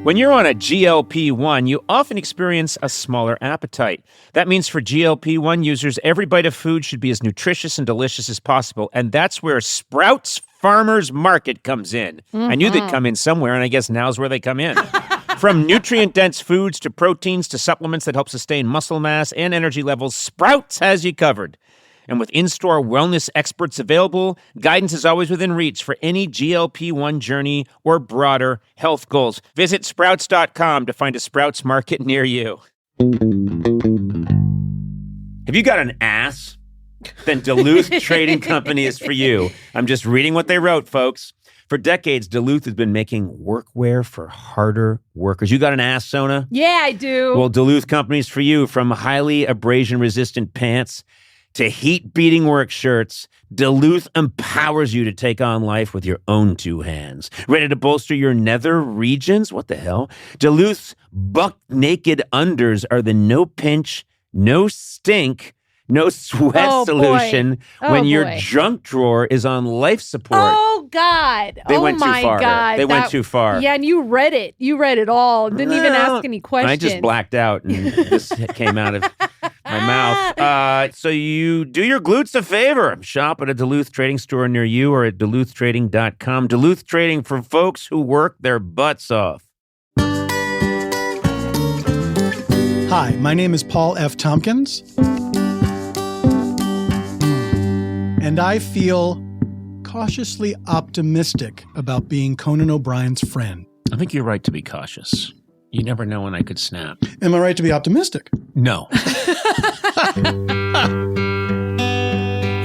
When you're on a GLP-1, you often experience a smaller appetite. That means for GLP-1 users, every bite of food should be as nutritious and delicious as possible, and that's where Sprouts Farmers Market comes in. I knew they'd come in somewhere, and I guess now's where they come in. From nutrient-dense foods to proteins to supplements that help sustain muscle mass and energy levels, Sprouts has you covered. And with in-store wellness experts available, guidance is always within reach for any GLP-1 journey or broader health goals. Visit Sprouts.com to find a Sprouts Market near you. Have you got an ass? Then Duluth Trading Company is for you. I'm just reading what they wrote, folks. For decades, Duluth has been making workwear for harder workers. You got an ass, Sona? Yeah, I do. Well, Duluth Company's for you. From highly abrasion-resistant pants to heat-beating work shirts, Duluth empowers you to take on life with your own two hands. Ready to bolster your nether regions? What the hell? Duluth's buck-naked unders are the no-pinch, no-stink, no sweat solution when your junk drawer is on life support. Oh, God. They went too far. God. They went too far. Yeah, and you read it. You read it all. Didn't even ask any questions. I just blacked out, and this came out of my mouth. So you do your glutes a favor. Shop at a Duluth Trading store near you or at duluthtrading.com. Duluth Trading for folks who work their butts off. Hi, my name is Paul F. Tompkins. And I feel cautiously optimistic about being Conan O'Brien's friend. I think you're right to be cautious. You never know when I could snap. Am I right to be optimistic? No.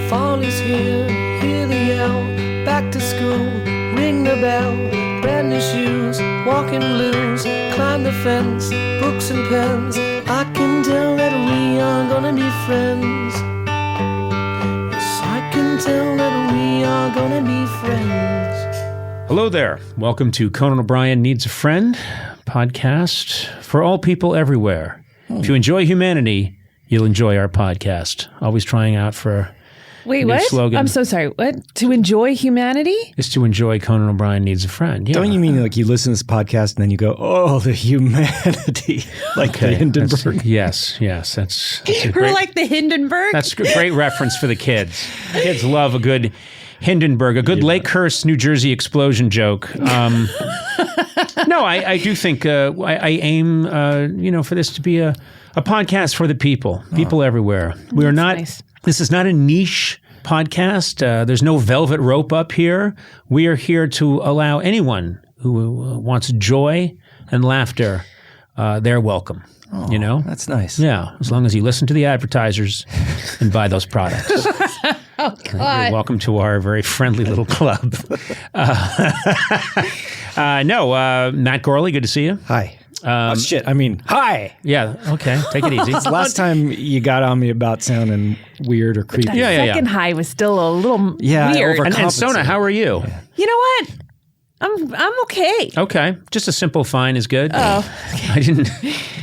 Fall is here, hear the yell, back to school, ring the bell, brand new shoes, walking blues, climb the fence, books and pens, I can tell that we are gonna be friends. Tell that we are gonna be friends. Hello there. Welcome to Conan O'Brien Needs a Friend podcast for all people everywhere. If you enjoy humanity, you'll enjoy our podcast. Always trying out for Wait, a new what? slogan. I'm so sorry. What? To enjoy humanity? Is to enjoy Conan O'Brien Needs a Friend. Yeah. Don't you mean like you listen to this podcast and then you go, oh, the humanity, like the Hindenburg? Yes. That's a Or great, like the Hindenburg? that's a great reference for the kids. Kids love a good Hindenburg, a good Lakehurst, New Jersey explosion joke. No, I do think I aim, for this to be a podcast for the people everywhere. We are not. Nice. This is not a niche podcast. There's no velvet rope up here. We are here to allow anyone who wants joy and laughter. They're welcome. Oh, that's nice. Yeah, as long as you listen to the advertisers and buy those products. Oh, God. You're welcome to our very friendly little club. Matt Gorley, good to see you. Hi. Hi. Yeah, okay, take it easy. It's the last time you got on me about sounding weird or creepy. That second high was still a little weird. And Sona, how are you? Yeah. You know what? I'm okay. Okay, just a simple fine is good. Oh. I didn't.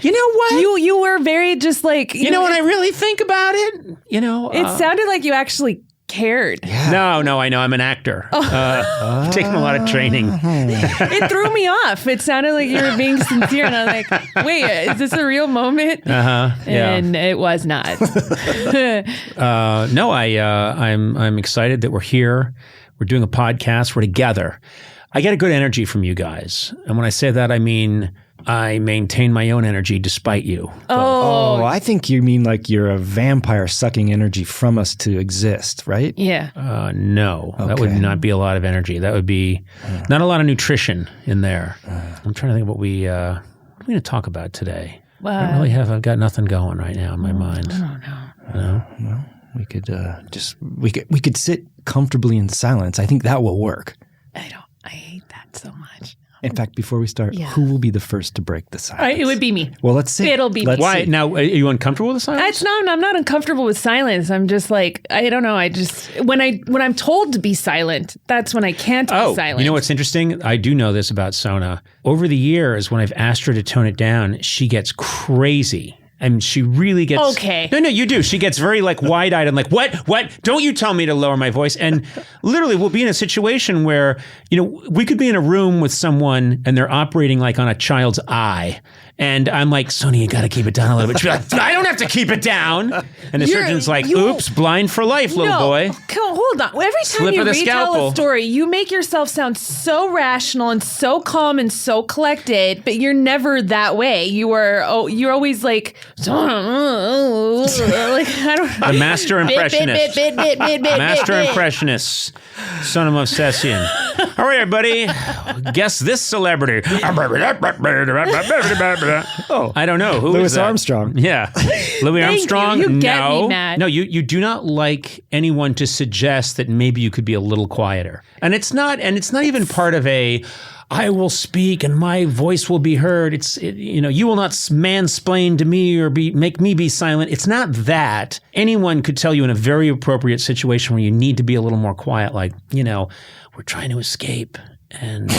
You know what? You were very just like... You know when I really think about it? It sounded like you actually cared. Yeah. No, I know. I'm an actor. I've taken a lot of training. It threw me off. It sounded like you were being sincere. And I was like, wait, is this a real moment? Yeah. And it was not. I'm excited that we're here. We're doing a podcast. We're together. I get a good energy from you guys. And when I say that, I mean I maintain my own energy despite you. Oh, I think you mean like you're a vampire sucking energy from us to exist, right? Yeah. No, Okay. that would not be a lot of energy. That would be not a lot of nutrition in there. I'm trying to think what we're going to talk about today. I've got nothing going right now in my mind. No. Well, we could we could sit comfortably in silence. I think that will work. I hate that so much. In fact, before we start, who will be the first to break the silence? It would be me. Well, let's see. It'll be me. Why? Now, are you uncomfortable with the silence? I'm not uncomfortable with silence. I'm just like, I don't know. I just, when I'm told to be silent, that's when I can't be silent. You know what's interesting? I do know this about Sona. Over the years, when I've asked her to tone it down, she gets crazy And she really gets... Okay. No, you do. She gets very like wide-eyed and like, what? Don't you tell me to lower my voice. And literally we'll be in a situation where, we could be in a room with someone and they're operating like on a child's eye. And I'm like, Sonia, you got to keep it down a little bit. She's like, I don't have to keep it down. And the surgeon's like, oops, blind for life, little boy. Hold on. Every time Slip you of the retell scalpel. a story, you make yourself sound so rational and so calm and so collected, but you're never that way. You're always like, I don't know. The master impressionist. Master Bit. impressionist. Son of Obsession. All right, everybody. Guess this celebrity. Oh, I don't know. Who Louis is that? Armstrong. Yeah. Louis Armstrong? You get no. me, Matt. No, you do not like anyone to suggest that maybe you could be a little quieter. And it's not even part of a I will speak and my voice will be heard. You will not mansplain to me or make me be silent. It's not that. Anyone could tell you in a very appropriate situation where you need to be a little more quiet, like, we're trying to escape and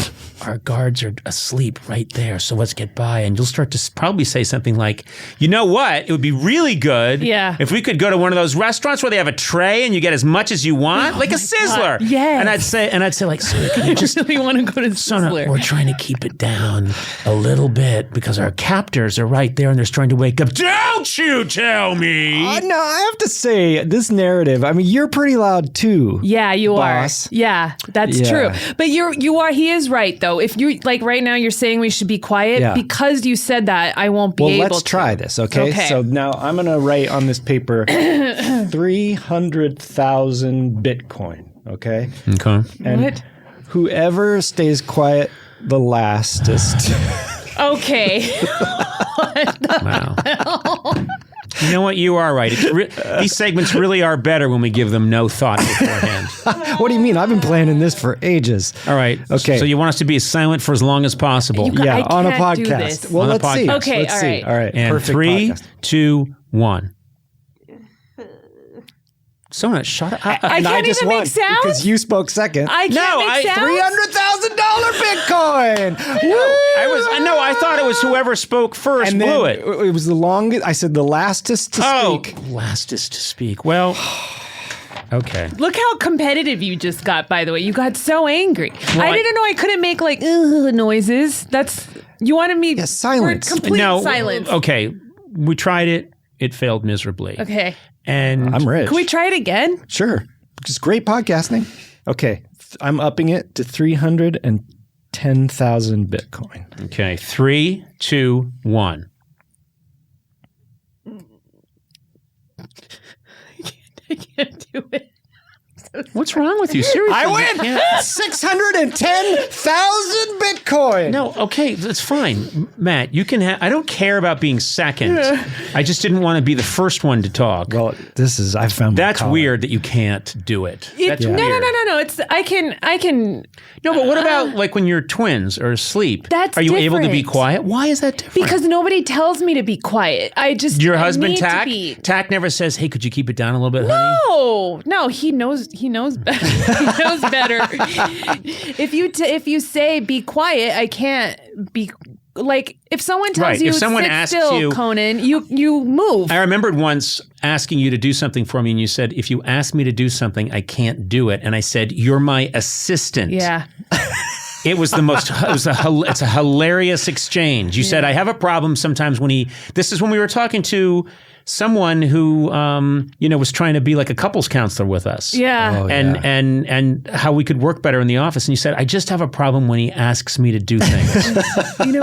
our guards are asleep right there. So let's get by. And you'll start to probably say something like, you know what? It would be really good if we could go to one of those restaurants where they have a tray and you get as much as you want, like a Sizzler. Yes. And I'd say like, Sonia, can you just I really want to go to Sizzler. we're trying to keep it down a little bit because our captors are right there and they're starting to wake up. Don't you tell me. No, I have to say, this narrative, I mean, you're pretty loud too. Yeah, you boss. are. Yeah, that's true. But he is right though. If you like right now you're saying we should be quiet because you said that, I won't be able to. Well, let's try this, okay? So now I'm going to write on this paper 300,000 Bitcoin, okay? Okay. And What? whoever stays quiet the lastest. Okay. Wow. You know what? You are right. These segments really are better when we give them no thought beforehand. What do you mean? I've been planning this for ages. All right. Okay. So you want us to be silent for as long as possible. I on a can't do podcast. this. Well, On a let's see. podcast. Okay, Let's all see. right. All right. And Perfect 3, podcast. 2, 1. Sonia, shut up. I can't even make sounds? because you spoke second. I can't make sounds? $300,000 Bitcoin. Woo! I thought it was whoever spoke first And blew then it. it was the longest. I said the lastest to speak. Lastest to speak. Well, okay. Look how competitive you just got, by the way. You got so angry. Well, I didn't know I couldn't make like noises. You wanted me silence. Complete silence. Okay. We tried it. It failed miserably. Okay. And I'm rich. Can we try it again? Sure. Just great podcasting. Okay. I'm upping it to 310,000 Bitcoin. Okay. 3, 2, 1. I can't do it. What's wrong with you? Seriously. I win 610,000 Bitcoin. No, okay, that's fine. Matt, you can I don't care about being second. I just didn't want to be the first one to talk. Well, I found my That's collar. weird that you can't do it. That's No. weird. It's I can. No, but what about like when you're twins or asleep? That's Are you able to be different. quiet? Why is that different? Because nobody tells me to be quiet. your husband need to Tack? be. Tack never says, "Hey, could you keep it down a little bit, honey?" No, he knows better. He knows better. If you say be quiet, I can't be like if someone tells Right. you If someone sit asks still, you- Conan, you move. I remembered once asking you to do something for me, and you said, "If you ask me to do something, I can't do it." And I said, "You're my assistant." Yeah. It was the most. It's a hilarious exchange. You said, "I have a problem sometimes when This is when we were talking to someone who, was trying to be like a couples counselor with us. Yeah. Oh, And how we could work better in the office. And you said, "I just have a problem when he asks me to do things."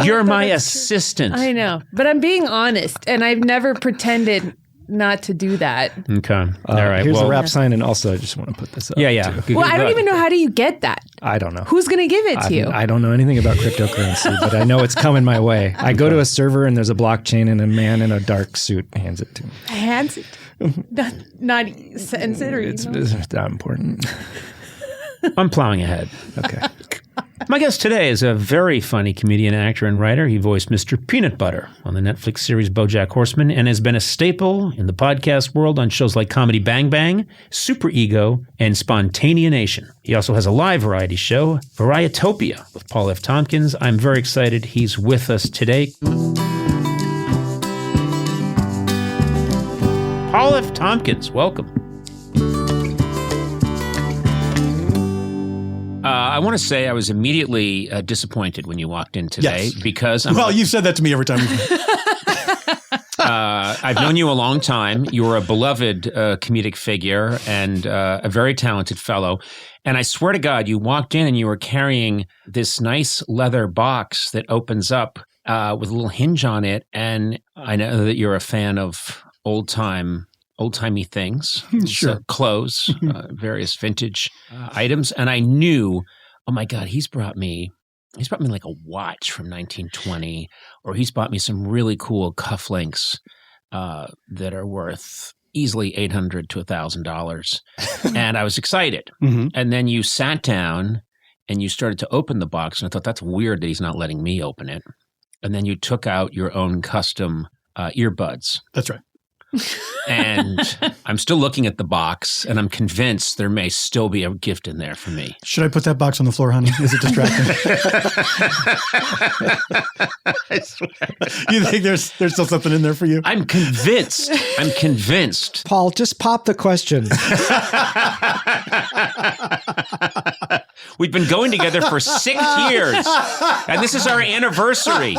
You're my assistant. I know, but I'm being honest, and I've never pretended not to do that. Okay. All right. Here's well, the rap sign, and also I just want to put this up. Yeah. too. Well, I don't even know how do you get that. I don't know. Who's going to give it to you? I don't know anything about cryptocurrency, but I know it's coming my way. I go to a server and there's a blockchain and a man in a dark suit hands it to me. Hands it. Not considering. It's not important. I'm plowing ahead. Okay. My guest today is a very funny comedian, actor, and writer. He voiced Mr. Peanut Butter on the Netflix series BoJack Horseman and has been a staple in the podcast world on shows like Comedy Bang Bang, Super Ego, and Spontanea Nation. He also has a live variety show, Varietopia, with Paul F. Tompkins. I'm very excited he's with us today. Paul F. Tompkins, welcome. I want to say I was immediately disappointed when you walked in today because you've said that to me every time. I've known you a long time. You're a beloved comedic figure and a very talented fellow. And I swear to God, you walked in and you were carrying this nice leather box that opens up with a little hinge on it. And I know that you're a fan of old-timey things, Sure. Clothes, various vintage items. And I knew, oh my God, he's brought me like a watch from 1920, or he's bought me some really cool cufflinks that are worth easily $800 to $1,000. And I was excited. Mm-hmm. And then you sat down and you started to open the box. And I thought, that's weird that he's not letting me open it. And then you took out your own custom earbuds. That's right. And I'm still looking at the box, and I'm convinced there may still be a gift in there for me. Should I put that box on the floor, honey? Is it distracting? I swear. You think there's still something in there for you? I'm convinced. Paul, just pop the question. We've been going together for 6 years, and this is our anniversary.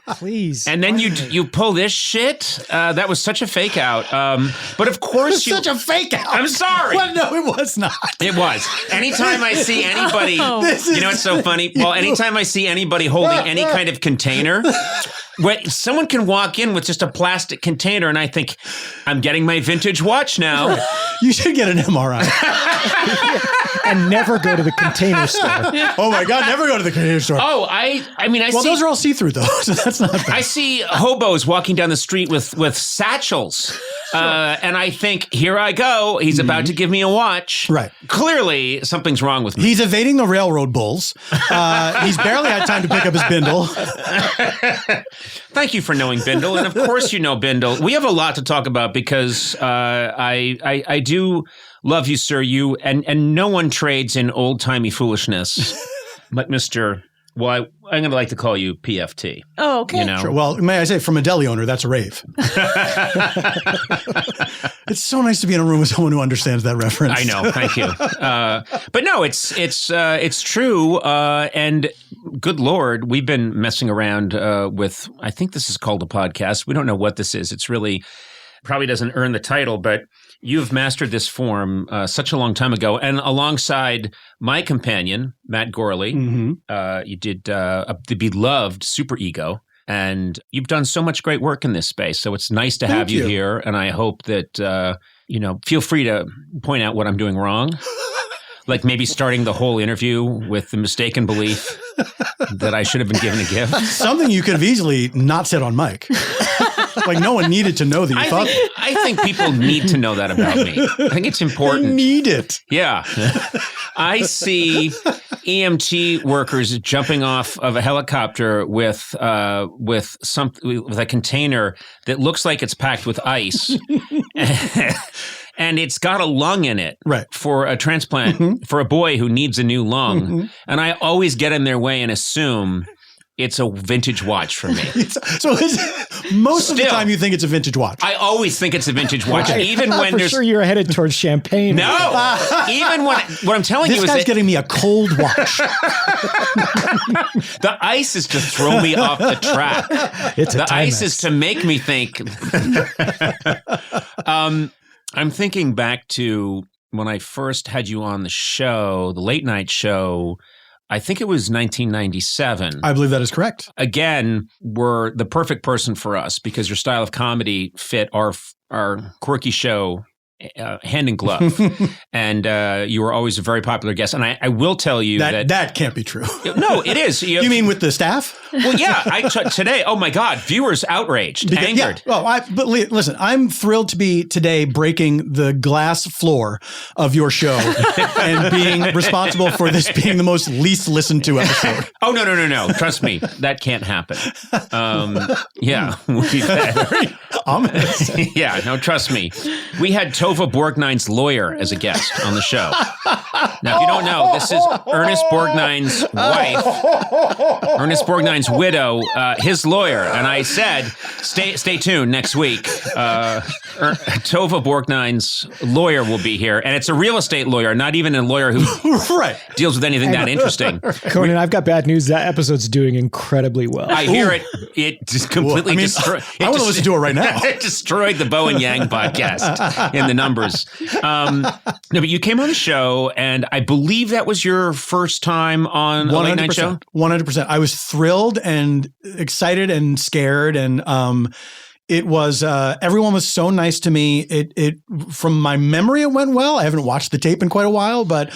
Please. And then you pull this shit. That was such a fake out. But of course Such a fake out. I'm sorry. Well, no, it was not. It was. Anytime I see anybody, you know what's so funny? Well, anytime I see anybody holding any kind of container, someone can walk in with just a plastic container, and I think, I'm getting my vintage watch now. Right. You should get an MRI. And never go to the container store. Oh my God, never go to the container store. Oh, I see. Those are all see-through though, so that's not bad. I see hobos walking down the street with satchels. And I think, here I go. He's about to give me a watch. Right. Clearly, something's wrong with me. He's evading the railroad bulls. He's barely had time to pick up his bindle. Thank you for knowing Bindle. And of course you know Bindle. We have a lot to talk about because I do love you, sir. You and no one trades in old-timey foolishness like Mr. Well, I'm going to like to call you PFT. Oh, okay. You know? Sure. Well, may I say, from a deli owner, that's a rave. It's so nice to be in a room with someone who understands that reference. I know. Thank you. But no, it's true. And good Lord, we've been messing around with, I think this is called a podcast. We don't know what this is. It's really probably doesn't earn the title, but you've mastered this form such a long time ago. And alongside my companion, Matt Gorley, you did the beloved Super Ego. And you've done so much great work in this space. So it's nice to have you here. And I hope that, feel free to point out what I'm doing wrong. Like maybe starting the whole interview with the mistaken belief that I should have been given a gift. Something you could have easily not said on mic. Like no one needed to know that you thought. I think people need to know that about me. I think it's important. They need it. Yeah. I see EMT workers jumping off of a helicopter with a container that looks like it's packed with ice. And it's got a lung in it for a transplant for a boy who needs a new lung. And I always get in their way and assume it's a vintage watch for me. Most of the time you think it's a vintage watch. I always think it's a vintage watch, even when for there's. sure you're headed towards champagne. No, even when what I'm telling you is this guy's getting me a cold watch. The ice is to throw me off the track. The ice is to make me think. I'm thinking back to when I first had you on the show, the late night show. I think it was 1997. I believe that is correct. Again, were the perfect person for us because your style of comedy fit our quirky show hand in glove. And you were always a very popular guest. And I will tell you that can't be true. No, it is. You mean with the staff? Well, yeah. today, oh my God, viewers outraged, angered. Yeah, but listen, I'm thrilled to be today breaking the glass floor of your show and being responsible for this being the most least listened to episode. Oh, no. Trust me, that can't happen. Yeah. Very ominous. Yeah, no, trust me. We had Tova Borgnine's lawyer as a guest on the show. Now, if you don't know, this is Ernest Borgnine's wife, Ernest Borgnine's widow, his lawyer. And I said, stay tuned next week. Tova Borgnine's lawyer will be here. And it's a real estate lawyer, not even a lawyer who deals with anything that interesting. Conan, I've got bad news. That episode's doing incredibly well. I hear it. It just completely destroyed. I want to listen to it right now. It destroyed the Bo and Yang podcast in the numbers. No, but you came on the show, and I believe that was your first time on a late night show? 100%. I was thrilled and excited and scared, and it was everyone was so nice to me. It from my memory, it went well. I haven't watched the tape in quite a while, but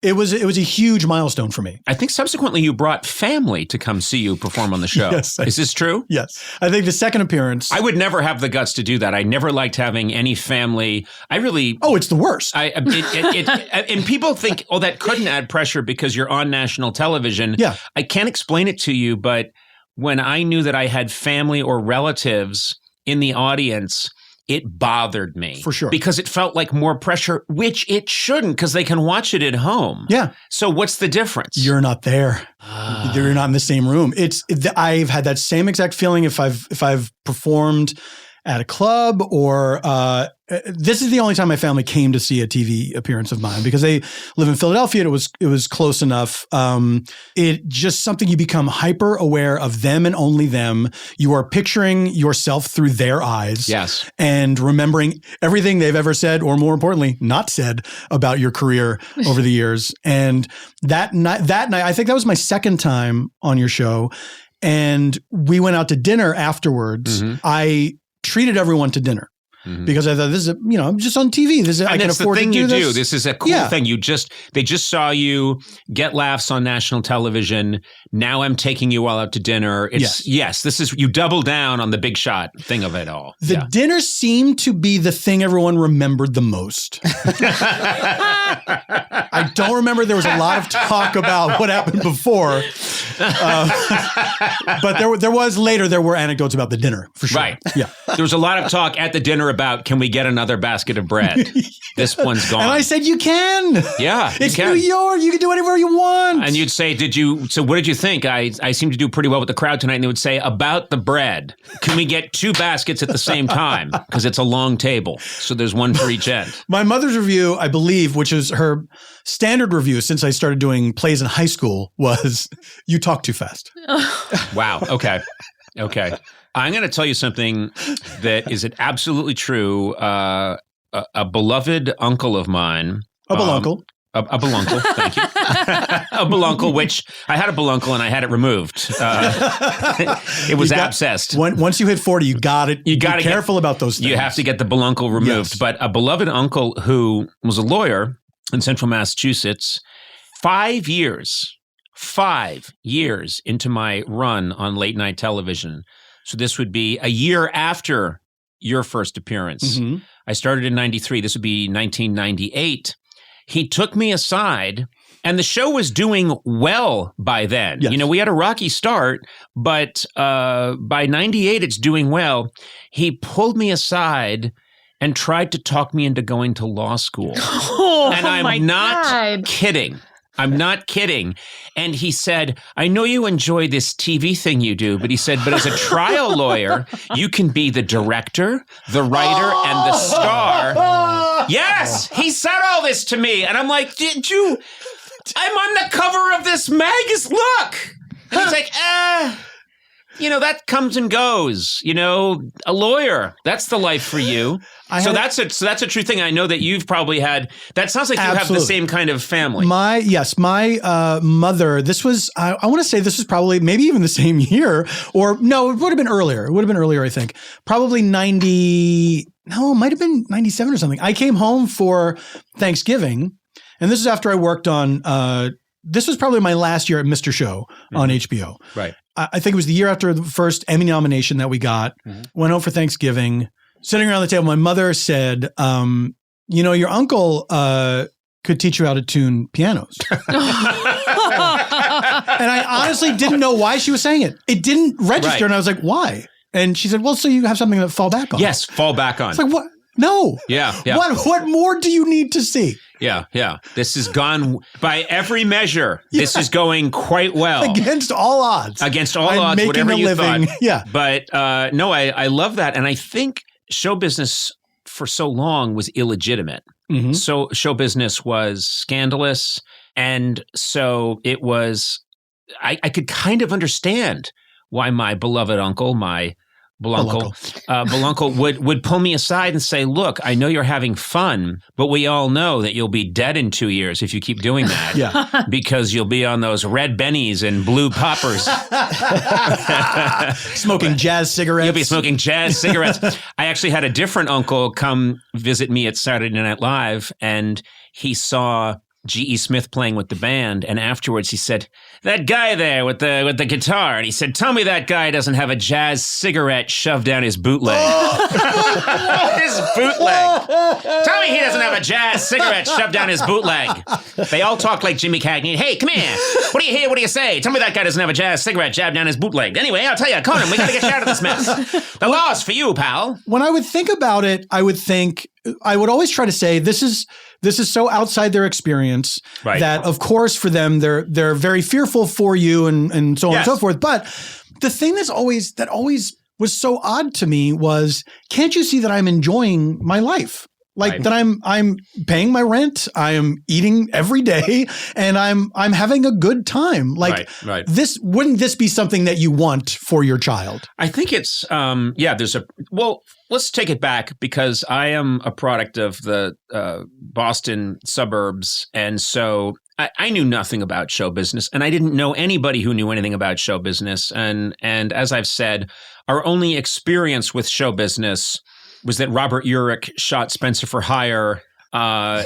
It was a huge milestone for me. I think subsequently you brought family to come see you perform on the show. Yes. Is this true? Yes. I think the second appearance. I would never have the guts to do that. I never liked having any family. Oh, it's the worst. And people think, oh, that couldn't add pressure because you're on national television. Yeah. I can't explain it to you, but when I knew that I had family or relatives in the audience, it bothered me. For sure. Because it felt like more pressure, which it shouldn't, because they can watch it at home. Yeah. So what's the difference? You're not there. You're not in the same room. I've had that same exact feeling if I've performed at a club or this is the only time my family came to see a TV appearance of mine because they live in Philadelphia and it was close enough. It just something you become hyper aware of them and only them. You are picturing yourself through their eyes. Yes. And remembering everything they've ever said or more importantly, not said about your career over the years. And that night, I think that was my second time on your show. And we went out to dinner afterwards. Mm-hmm. I treated everyone to dinner. Mm-hmm. Because I thought this is, I'm just on TV. I can afford to do this. This is a cool thing. They just saw you get laughs on national television. Now I'm taking you all out to dinner. Yes, this is, you double down on the big shot thing of it all. The dinner seemed to be the thing everyone remembered the most. I don't remember there was a lot of talk about what happened before. But there were anecdotes about the dinner for sure. Right. Yeah. There was a lot of talk at the dinner about, can we get another basket of bread? This one's gone. And I said, you can. Yeah. It's New York. You can do whatever you want. And you'd say, so what did you think? I seem to do pretty well with the crowd tonight. And they would say, about the bread, can we get 2 baskets at the same time? Because it's a long table. So there's one for each end. My mother's review, I believe, which is her standard review since I started doing plays in high school, was, you talk too fast. Wow. Okay. I'm going to tell you something that is absolutely true. A beloved uncle of mine. A beluncle. A beluncle, thank you. A beluncle, which I had a beluncle and I had it removed. It was abscessed. Once you hit 40, you got it. You got to be careful about those things. You have to get the beluncle removed. Yes. But a beloved uncle who was a lawyer in central Massachusetts, 5 years into my run on late night television. So this would be a year after your first appearance. Mm-hmm. I started in 93. This would be 1998. He took me aside, and the show was doing well by then. Yes. We had a rocky start, but by 98, it's doing well. He pulled me aside and tried to talk me into going to law school. And I'm not kidding. I'm not kidding. And he said, I know you enjoy this TV thing you do, but he said, but as a trial lawyer, you can be the director, the writer, and the star. Yes, he said all this to me. And I'm like, I'm on the cover of this magazine. Look. And he's like, that comes and goes. A lawyer, that's the life for you. That's a true thing. I know that you've probably had. That sounds like you have the same kind of family. My mother. This was. I want to say this was probably maybe even the same year, or no, it would have been earlier. It would have been earlier, I think. Probably 90. No, it might have been 97 or something. I came home for Thanksgiving, and this is after I worked on. This was probably my last year at Mr. Show on HBO. Right. I think it was the year after the first Emmy nomination that we got. Mm-hmm. Went home for Thanksgiving. Sitting around the table, my mother said, your uncle could teach you how to tune pianos. And I honestly didn't know why she was saying it. It didn't register. Right. And I was like, why? And she said, well, so you have something to fall back on. Yes, fall back on. It's like, what? No. Yeah. What more do you need to see? Yeah. This has gone by every measure. This is going quite well. Against all odds. Odds, whatever you thought. Yeah. But no, I love that. And I think show business for so long was illegitimate. Mm-hmm. So show business was scandalous. And so it was, I could kind of understand why my beloved uncle, my Beluncle would pull me aside and say, look, I know you're having fun, but we all know that you'll be dead in 2 years if you keep doing that. Yeah. Because you'll be on those red bennies and blue poppers. Smoking jazz cigarettes. You'll be smoking jazz cigarettes. I actually had a different uncle come visit me at Saturday Night Live, and he saw G.E. Smith playing with the band, and afterwards he said, that guy there with the guitar, and he said, tell me that guy doesn't have a jazz cigarette shoved down his bootleg. His bootleg. Tell me he doesn't have a jazz cigarette shoved down his bootleg. They all talk like Jimmy Cagney. Hey, come here. What do you hear? What do you say? Tell me that guy doesn't have a jazz cigarette shoved down his bootleg. Anyway, I'll tell you, Conan, we gotta get you out of this mess. The law's for you, pal. When I would think about it, I would always try to say, this is so outside their experience that, of course, for them, they're very fearful for you and so on and so forth. But the thing that always was so odd to me was, can't you see that I'm enjoying my life? Like that I'm paying my rent, I am eating every day, and I'm having a good time. Like this, wouldn't this be something that you want for your child? I think it's let's take it back, because I am a product of the Boston suburbs, and so I knew nothing about show business, and I didn't know anybody who knew anything about show business. And as I've said, our only experience with show business was that Robert Urich shot Spencer for Hire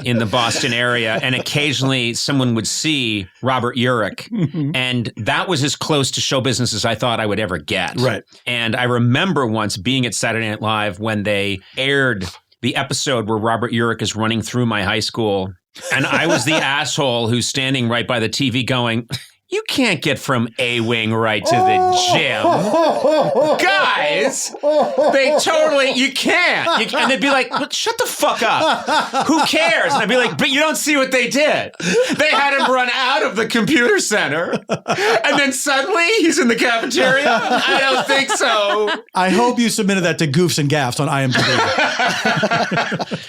in the Boston area, and occasionally someone would see Robert Urich, and that was as close to show business as I thought I would ever get. Right. And I remember once being at Saturday Night Live when they aired the episode where Robert Urich is running through my high school, and I was the asshole who's standing right by the TV going, you can't get from A wing right to the gym. Guys, you can't. And they'd be like, shut the fuck up. Who cares? And I'd be like, but you don't see what they did. They had him run out of the computer center, and then suddenly he's in the cafeteria? I don't think so. I hope you submitted that to Goofs and Gaffs on IMDb.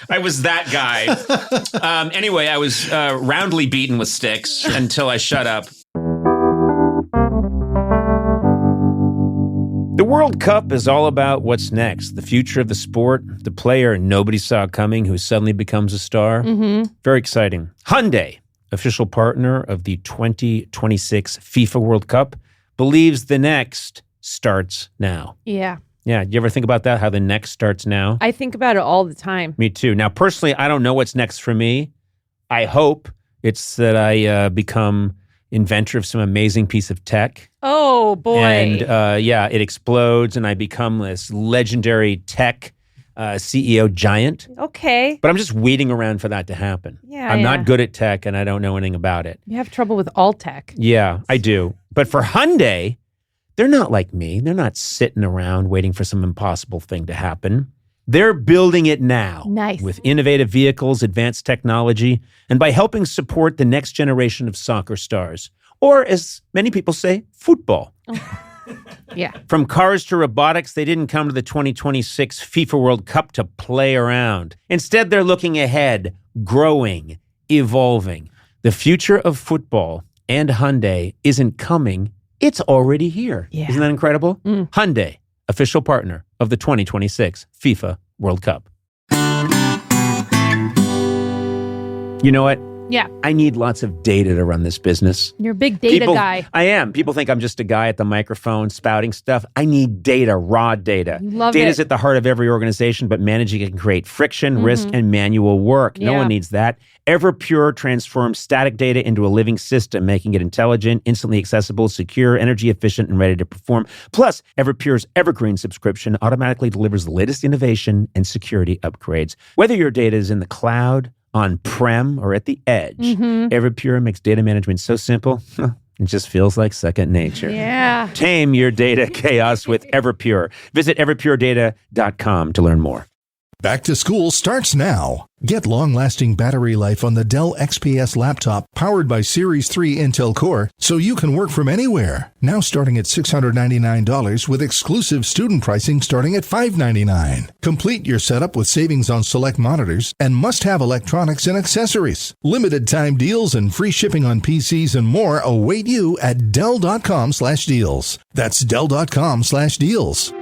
I was that guy. Anyway, I was roundly beaten with sticks until I shut up. The World Cup is all about what's next, the future of the sport, the player nobody saw coming who suddenly becomes a star. Mm-hmm. Very exciting. Hyundai, official partner of the 2026 FIFA World Cup, believes the next starts now. Yeah. Yeah. Do you ever think about that, how the next starts now? I think about it all the time. Me too. Now, personally, I don't know what's next for me. I hope it's that I become inventor of some amazing piece of tech. Oh, boy. And it explodes and I become this legendary tech CEO giant. Okay. But I'm just waiting around for that to happen. Yeah, I'm not good at tech and I don't know anything about it. You have trouble with all tech. Yeah, I do. But for Hyundai, they're not like me. They're not sitting around waiting for some impossible thing to happen. They're building it now. Nice. With innovative vehicles, advanced technology, and by helping support the next generation of soccer stars. Or, as many people say, football. Yeah. From cars to robotics, they didn't come to the 2026 FIFA World Cup to play around. Instead, they're looking ahead, growing, evolving. The future of football and Hyundai isn't coming, it's already here. Yeah. Isn't that incredible? Hyundai, official partner of the 2026 FIFA World Cup. You know what? Yeah. I need lots of data to run this business. You're a big data guy. I am. People think I'm just a guy at the microphone spouting stuff. I need data, raw data. Love Data's it. at the heart of every organization, but managing it can create friction, risk, and manual work. No one needs that. Everpure transforms static data into a living system, making it intelligent, instantly accessible, secure, energy efficient, and ready to perform. Plus, Everpure's Evergreen subscription automatically delivers the latest innovation and security upgrades. Whether your data is in the cloud, on-prem, or at the edge, Everpure makes data management so simple, It just feels like second nature. Yeah. Tame your data chaos with Everpure. Visit everpuredata.com to learn more. Back to school starts now. Get long-lasting battery life on the Dell XPS laptop powered by Series 3 Intel Core so you can work from anywhere. Now starting at $699 with exclusive student pricing starting at $599. Complete your setup with savings on select monitors and must-have electronics and accessories. Limited time deals and free shipping on PCs and more await you at Dell.com/deals. That's Dell.com/deals.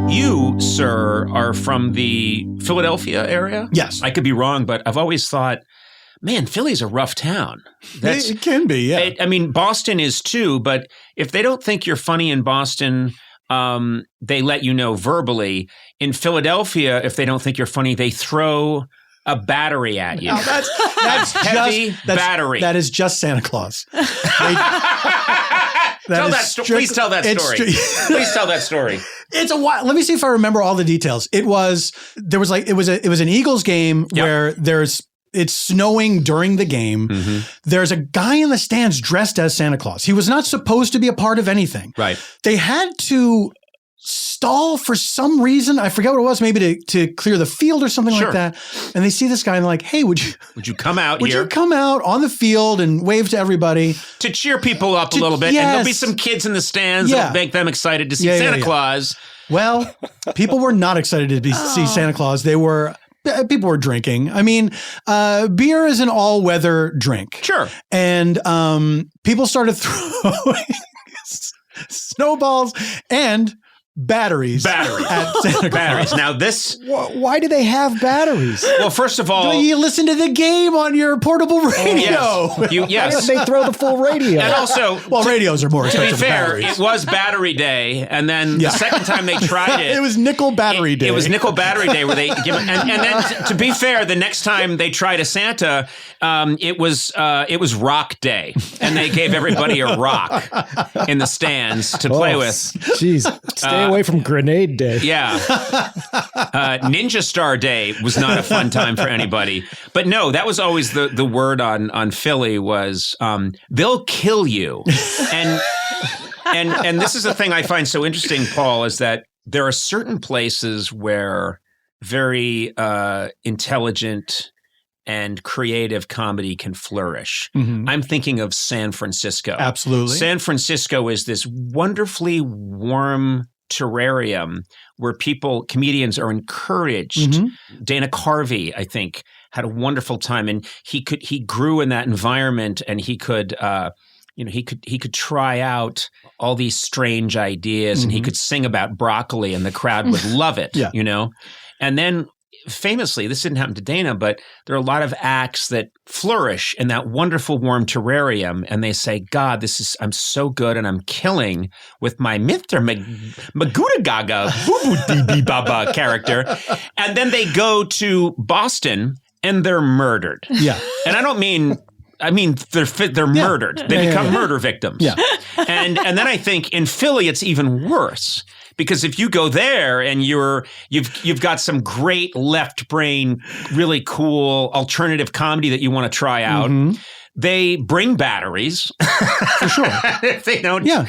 You, sir, are from the Philadelphia area? Yes. I could be wrong, but I've always thought, man, Philly's a rough town. It can be, yeah. I mean, Boston is too, but if they don't think you're funny in Boston, they let you know verbally. In Philadelphia, if they don't think you're funny, they throw a battery at you. No, that's heavy just, battery. That is just Santa Claus. Please tell that story. Please tell that story. It's a while. Let me see if I remember all the details. It was an Eagles game where it's snowing during the game. Mm-hmm. There's a guy in the stands dressed as Santa Claus. He was not supposed to be a part of anything. Right. They had to stall for some reason. I forget what it was, maybe to clear the field or something like that. And they see this guy and they're like, hey, would you come out here? Would you come out on the field and wave to everybody? To cheer people up a little bit. Yes. And there'll be some kids in the stands that'll make them excited to see Santa Claus. Well, people were not excited to see Santa Claus. People were drinking. I mean, beer is an all-weather drink. Sure. And people started throwing snowballs and batteries at Santa Claus. Now this... Why do they have batteries? Well, first of all... You listen to the game on your portable radio. Yes. They throw the full radio. And also... Well, radios are more expensive to be fair, than batteries. it was battery day, and then the second time they tried it... It was nickel battery day. It was nickel battery day where they give... And then, to be fair, the next time they tried a Santa, it was rock day, and they gave everybody a rock in the stands to play with. Jeez, stay away from Grenade Day. Yeah. Ninja Star Day was not a fun time for anybody. But no, that was always the word on Philly was they'll kill you. And this is the thing I find so interesting, Paul, is that there are certain places where very intelligent and creative comedy can flourish. Mm-hmm. I'm thinking of San Francisco. Absolutely. San Francisco is this wonderfully warm terrarium where comedians are encouraged. Mm-hmm. Dana Carvey, I think, had a wonderful time, and he grew in that environment, and he could try out all these strange ideas, and he could sing about broccoli, and the crowd would love it. And then famously, this didn't happen to Dana, but there are a lot of acts that flourish in that wonderful warm terrarium, and they say, God, I'm so good, and I'm killing with my Mr. Magudagaga Boo-Boo-Dee-Bee-Baba character. And then they go to Boston, and they're murdered. Yeah. And I mean they're murdered. They become murder victims. Yeah. And then I think in Philly it's even worse. Because if you go there and you've got some great left brain, really cool alternative comedy that you want to try out, they bring batteries. For sure. If they don't. Yeah.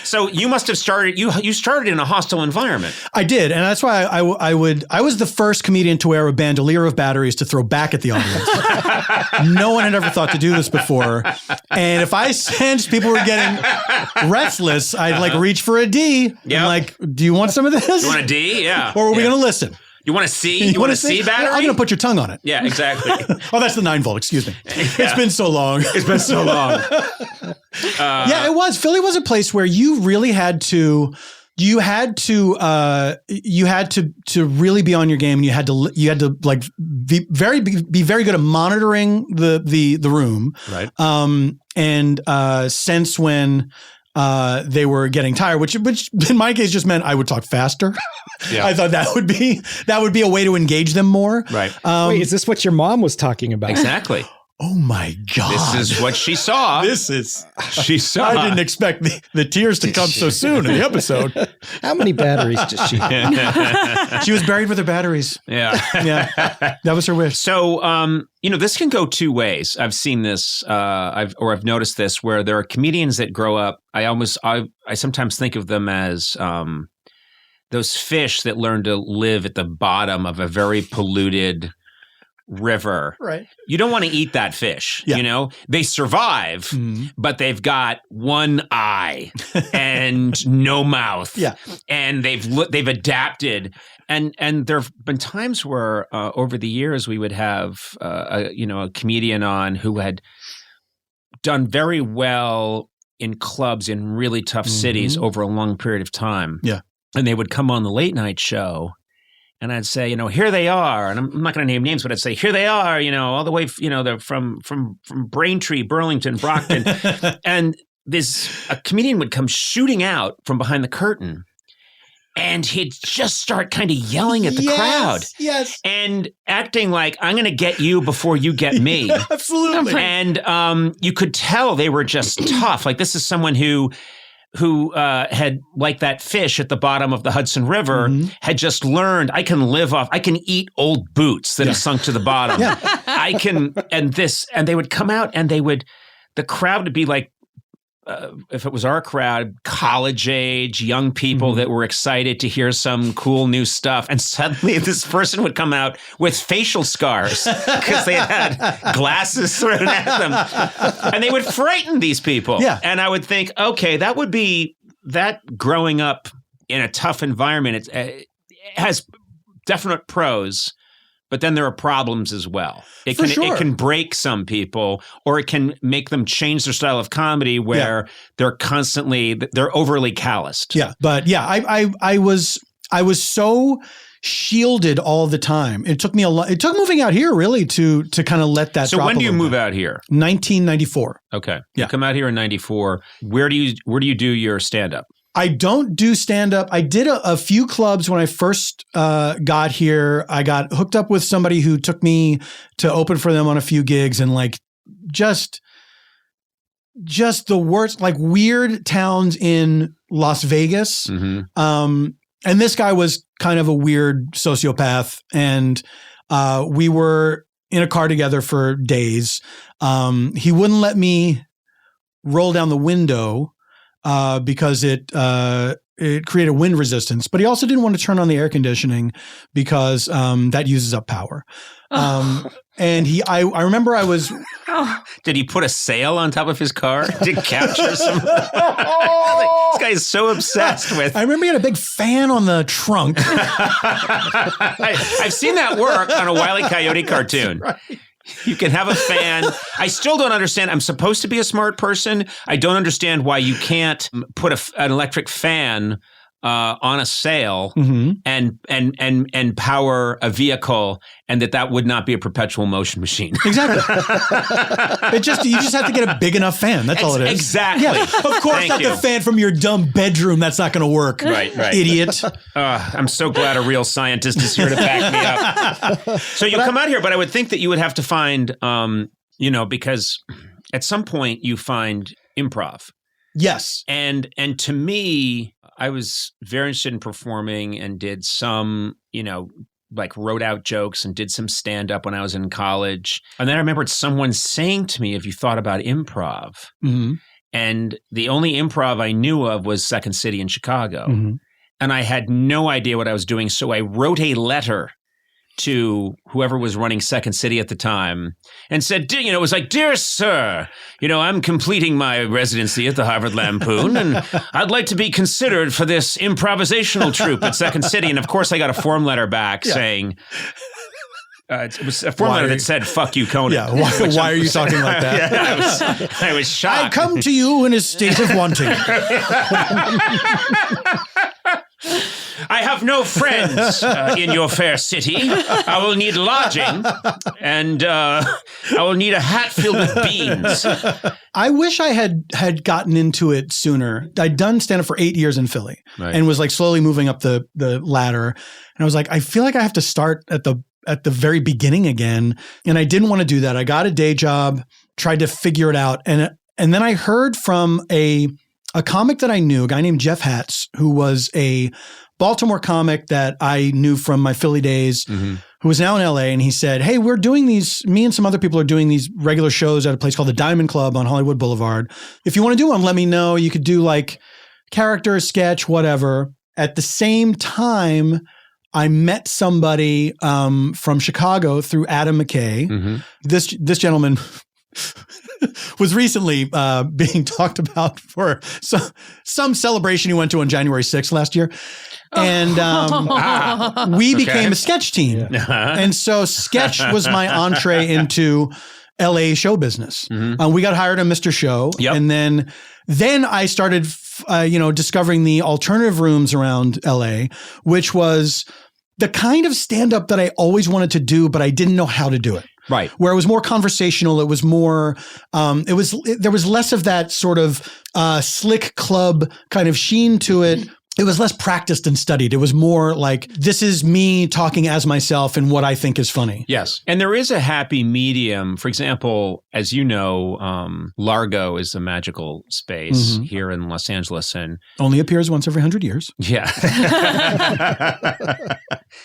So you must have started, you started in a hostile environment. I did. And that's why I was the first comedian to wear a bandolier of batteries to throw back at the audience. No one had ever thought to do this before. And if I sensed people were getting restless, I'd reach for a D. Yep. I'm like, do you want some of this? You want a D? Yeah. Or are we going to listen? You want to see? You want to see battery? I'm going to put your tongue on it. Yeah, exactly. Oh, that's the 9-volt. Excuse me. Yeah. It's been so long. It's been so long. Yeah, it was. Philly was a place where you really had to. You had to really be on your game, and you had to be very good at monitoring the room, right? And sense when they were getting tired, which in my case just meant I would talk faster. Yeah. I thought that would be a way to engage them more. Right. Wait, is this what your mom was talking about? Exactly. Oh my God. This is what she saw. She saw. I didn't expect the tears to come so soon in the episode. How many batteries does she have? She was buried with her batteries. Yeah. Yeah. That was her wish. So, this can go two ways. I've seen this, I've noticed this, where there are comedians that grow up. I sometimes think of them as those fish that learn to live at the bottom of a very polluted river. Right. You don't want to eat that fish. Yeah. They survive, but they've got one eye and no mouth. Yeah. And they've adapted. And there have been times where over the years we would have a comedian on who had done very well in clubs in really tough cities over a long period of time. Yeah. And they would come on the late night show. And I'd say, here they are. And I'm not going to name names, but I'd say, here they are, all the way, they're from Braintree, Burlington, Brockton. And a comedian would come shooting out from behind the curtain. And he'd just start kind of yelling at the crowd. Yes. And acting like, I'm going to get you before you get me. Yeah, absolutely. And you could tell they were just tough. Like, this is someone who had, like that fish at the bottom of the Hudson River, had just learned, I can eat old boots that have sunk to the bottom. And they would come out and the crowd would be like, if it was our crowd, college age, young people that were excited to hear some cool new stuff. And suddenly this person would come out with facial scars because they had glasses thrown at them. And they would frighten these people. Yeah. And I would think, okay, that growing up in a tough environment, it has definite pros. But then there are problems as well. It can break some people, or it can make them change their style of comedy where they're overly calloused. Yeah, but I was so shielded all the time. It took me it took moving out here really to kind of let that. So drop when do you move bit. out here? 1994. Okay, yeah. You come out here in 94. Where do you do your stand up? I don't do stand-up. I did a few clubs when I first got here. I got hooked up with somebody who took me to open for them on a few gigs, and like just the worst, like weird towns in Las Vegas. And this guy was kind of a weird sociopath, and we were in a car together for days. He wouldn't let me roll down the window because it created wind resistance, but he also didn't want to turn on the air conditioning because that uses up power. And I remember I was. Did he put a sail on top of his car to capture some? This guy is so obsessed with. I remember he had a big fan on the trunk. I've seen that work on a Wile E. Coyote cartoon. Right. You can have a fan. I still don't understand. I'm supposed to be a smart person. I don't understand why you can't put an electric fan on a sail and power a vehicle, and that would not be a perpetual motion machine. Exactly. You just have to get a big enough fan. That's all it is. Exactly. Yeah, of course, not the fan from your dumb bedroom. That's not going to work. Right. Idiot. I'm so glad a real scientist is here to back me up. So you'll come out here, but I would think that you would have to find, because at some point you find improv. Yes. And to me, I was very interested in performing and did some, wrote out jokes and did some stand up when I was in college. And then I remembered someone saying to me, have you thought about improv? And the only improv I knew of was Second City in Chicago. And I had no idea what I was doing. So I wrote a letter to whoever was running Second City at the time and said, it was like, dear sir, I'm completing my residency at the Harvard Lampoon and I'd like to be considered for this improvisational troupe at Second City. And of course I got a form letter back saying, it was a form letter that said, fuck you, Conan. Yeah, why are you talking like that? I was shocked. I come to you in a state of wanting. I have no friends in your fair city. I will need lodging, and I will need a hat filled with beans. I wish I had gotten into it sooner. I'd done stand-up for 8 years in Philly and was like slowly moving up the ladder. And I was like, I feel like I have to start at the at the very beginning again. And I didn't want to do that. I got a day job, tried to figure it out. And then I heard from a comic that I knew, a guy named Jeff Hatz, who was a Baltimore comic that I knew from my Philly days, who was now in LA. And he said, hey, we're doing these, me and some other people are doing these regular shows at a place called the Diamond Club on Hollywood Boulevard. If you want to do one, let me know. You could do like character, sketch, whatever. At the same time, I met somebody from Chicago through Adam McKay. This gentleman was recently being talked about for some celebration he went to on January 6th last year. And we became a sketch team. And so sketch was my entree into LA show business. We got hired on Mr. Show. And then I started, discovering the alternative rooms around LA, which was the kind of stand-up that I always wanted to do, but I didn't know how to do it. Right. Where it was more conversational. It was more, there was less of that sort of slick club kind of sheen to it. It was less practiced and studied. It was more like, this is me talking as myself and what I think is funny. Yes. And there is a happy medium. For example, as you know, Largo is a magical space here in Los Angeles. And only appears once every 100 years. Yeah.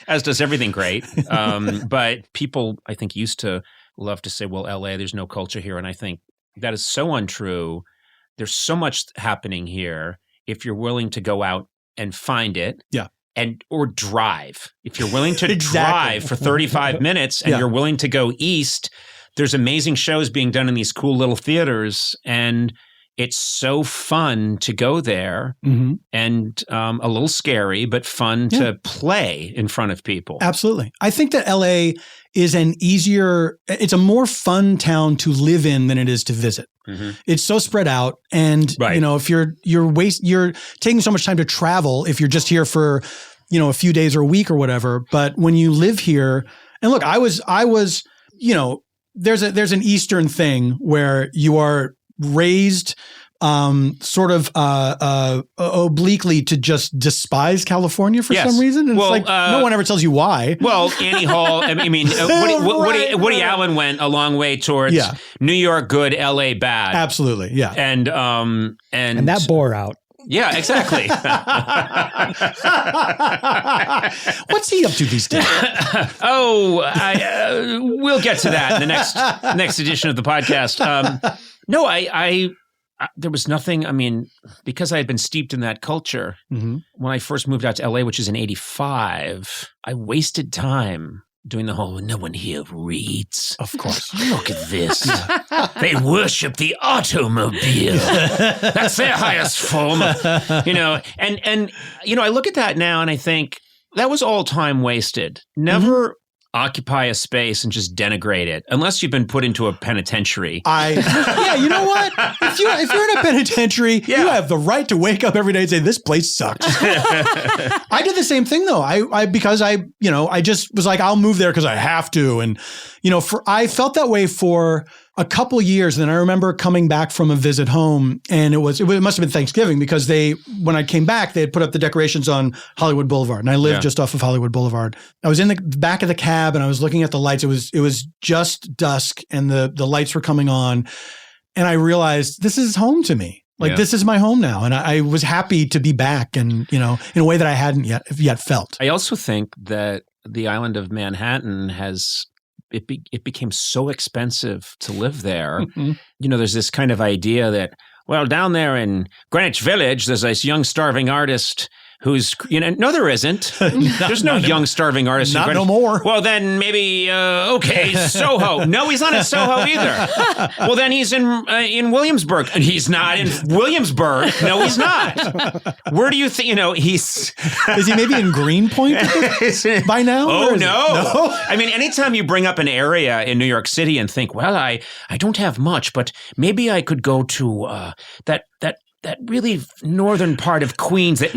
As does everything great. But people, I think, used to love to say, well, LA, there's no culture here. And I think that is so untrue. There's so much happening here. If you're willing to go out and find it. Yeah. Or drive. If you're willing to drive for 35 minutes and you're willing to go east, there's amazing shows being done in these cool little theaters. And it's so fun to go there and a little scary, but fun to play in front of people. Absolutely. I think that LA is it's a more fun town to live in than it is to visit. It's so spread out. And, if you're taking so much time to travel, if you're just here for, a few days or a week or whatever. But when you live here, and look, I was, there's an Eastern thing where you are raised sort of obliquely to just despise California for some reason. And it's like no one ever tells you why. Well, Annie Hall, I mean, Woody Allen went a long way towards New York good, LA bad. Absolutely, yeah. And that bore out. Yeah, exactly. What's he up to these days? We'll get to that in the next edition of the podcast. There was nothing, because I had been steeped in that culture. When I first moved out to LA, which is in 85, I wasted time doing the whole, no one here reads. Of course. Look at this. They worship the automobile. That's their highest form. And I look at that now and I think that was all time wasted. Never occupy a space and just denigrate it, unless you've been put into a penitentiary. You know what? If you're in a penitentiary, you have the right to wake up every day and say, this place sucks. I did the same thing though. Because I just was like, I'll move there because I have to. And, I felt that way for a couple years. And then I remember coming back from a visit home, and it must have been Thanksgiving, because when I came back, they had put up the decorations on Hollywood Boulevard, and I lived just off of Hollywood Boulevard. I was in the back of the cab and I was looking at the lights. It was just dusk and the lights were coming on, and I realized this is home to me. This is my home now. And I was happy to be back, and, in a way that I hadn't yet felt. I also think that the island of Manhattan it became so expensive to live there. There's this kind of idea that, well, down there in Greenwich Village, there's this young starving artist who's, no, there isn't. There's no young starving artist. Not no more. Well, then maybe, Soho. No, he's not in Soho either. Well, then he's in Williamsburg. And he's not in Williamsburg. No, he's not. Where do you think, is he maybe in Greenpoint by now? Oh, no. Anytime you bring up an area in New York City and think, well, I don't have much, but maybe I could go to that really northern part of Queens the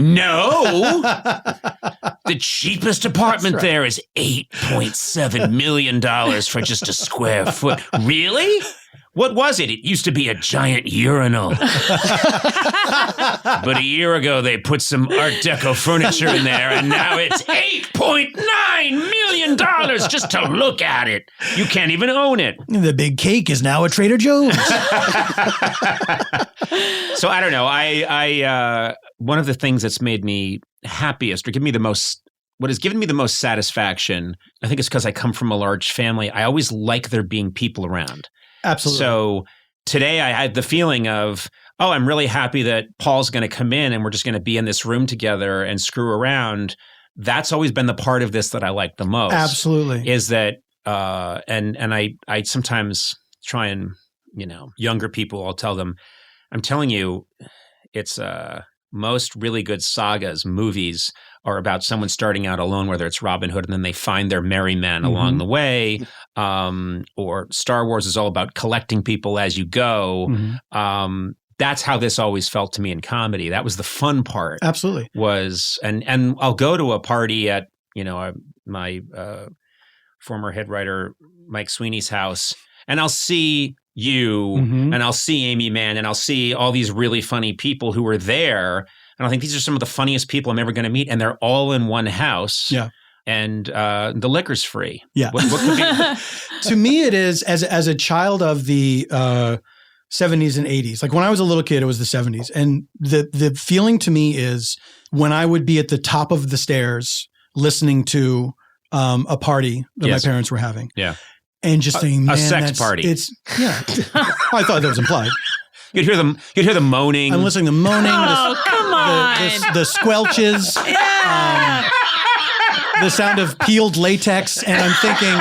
cheapest apartment there is $8.7 million for just a square foot. Really? What was it? It used to be a giant urinal. But a year ago, they put some Art Deco furniture in there, and now it's $8.9 million $10 just to look at it. You can't even own it. The big cake is now at Trader Joe's. So I don't know. I one of the things that's made me happiest or what has given me the most satisfaction, I think it's because I come from a large family. I always like there being people around. Absolutely. So today I had the feeling of, I'm really happy that Paul's going to come in and we're just going to be in this room together and screw around. That's always been the part of this that I like the most. Absolutely. Is that, and I sometimes try and, younger people, I'll tell them, I'm telling you, it's most really good sagas, movies are about someone starting out alone, whether it's Robin Hood, and then they find their merry men along the way. Or Star Wars is all about collecting people as you go. That's how this always felt to me in comedy. That was the fun part. Absolutely. Was, and I'll go to a party at, my former head writer, Mike Sweeney's house, and I'll see you and I'll see Amy Mann and I'll see all these really funny people who are there. And I think these are some of the funniest people I'm ever going to meet. And they're all in one house. Yeah. And the liquor's free. Yeah. What could be? To me, it is, as a child of the 70s and 80s. Like when I was a little kid, it was the 70s. And the feeling to me is when I would be at the top of the stairs listening to a party that my parents were having. Yeah. And just saying, man, a sex party. I thought that was implied. You'd hear the moaning. I'm listening to moaning. Come on. The squelches. Yeah. The sound of peeled latex. And I'm thinking,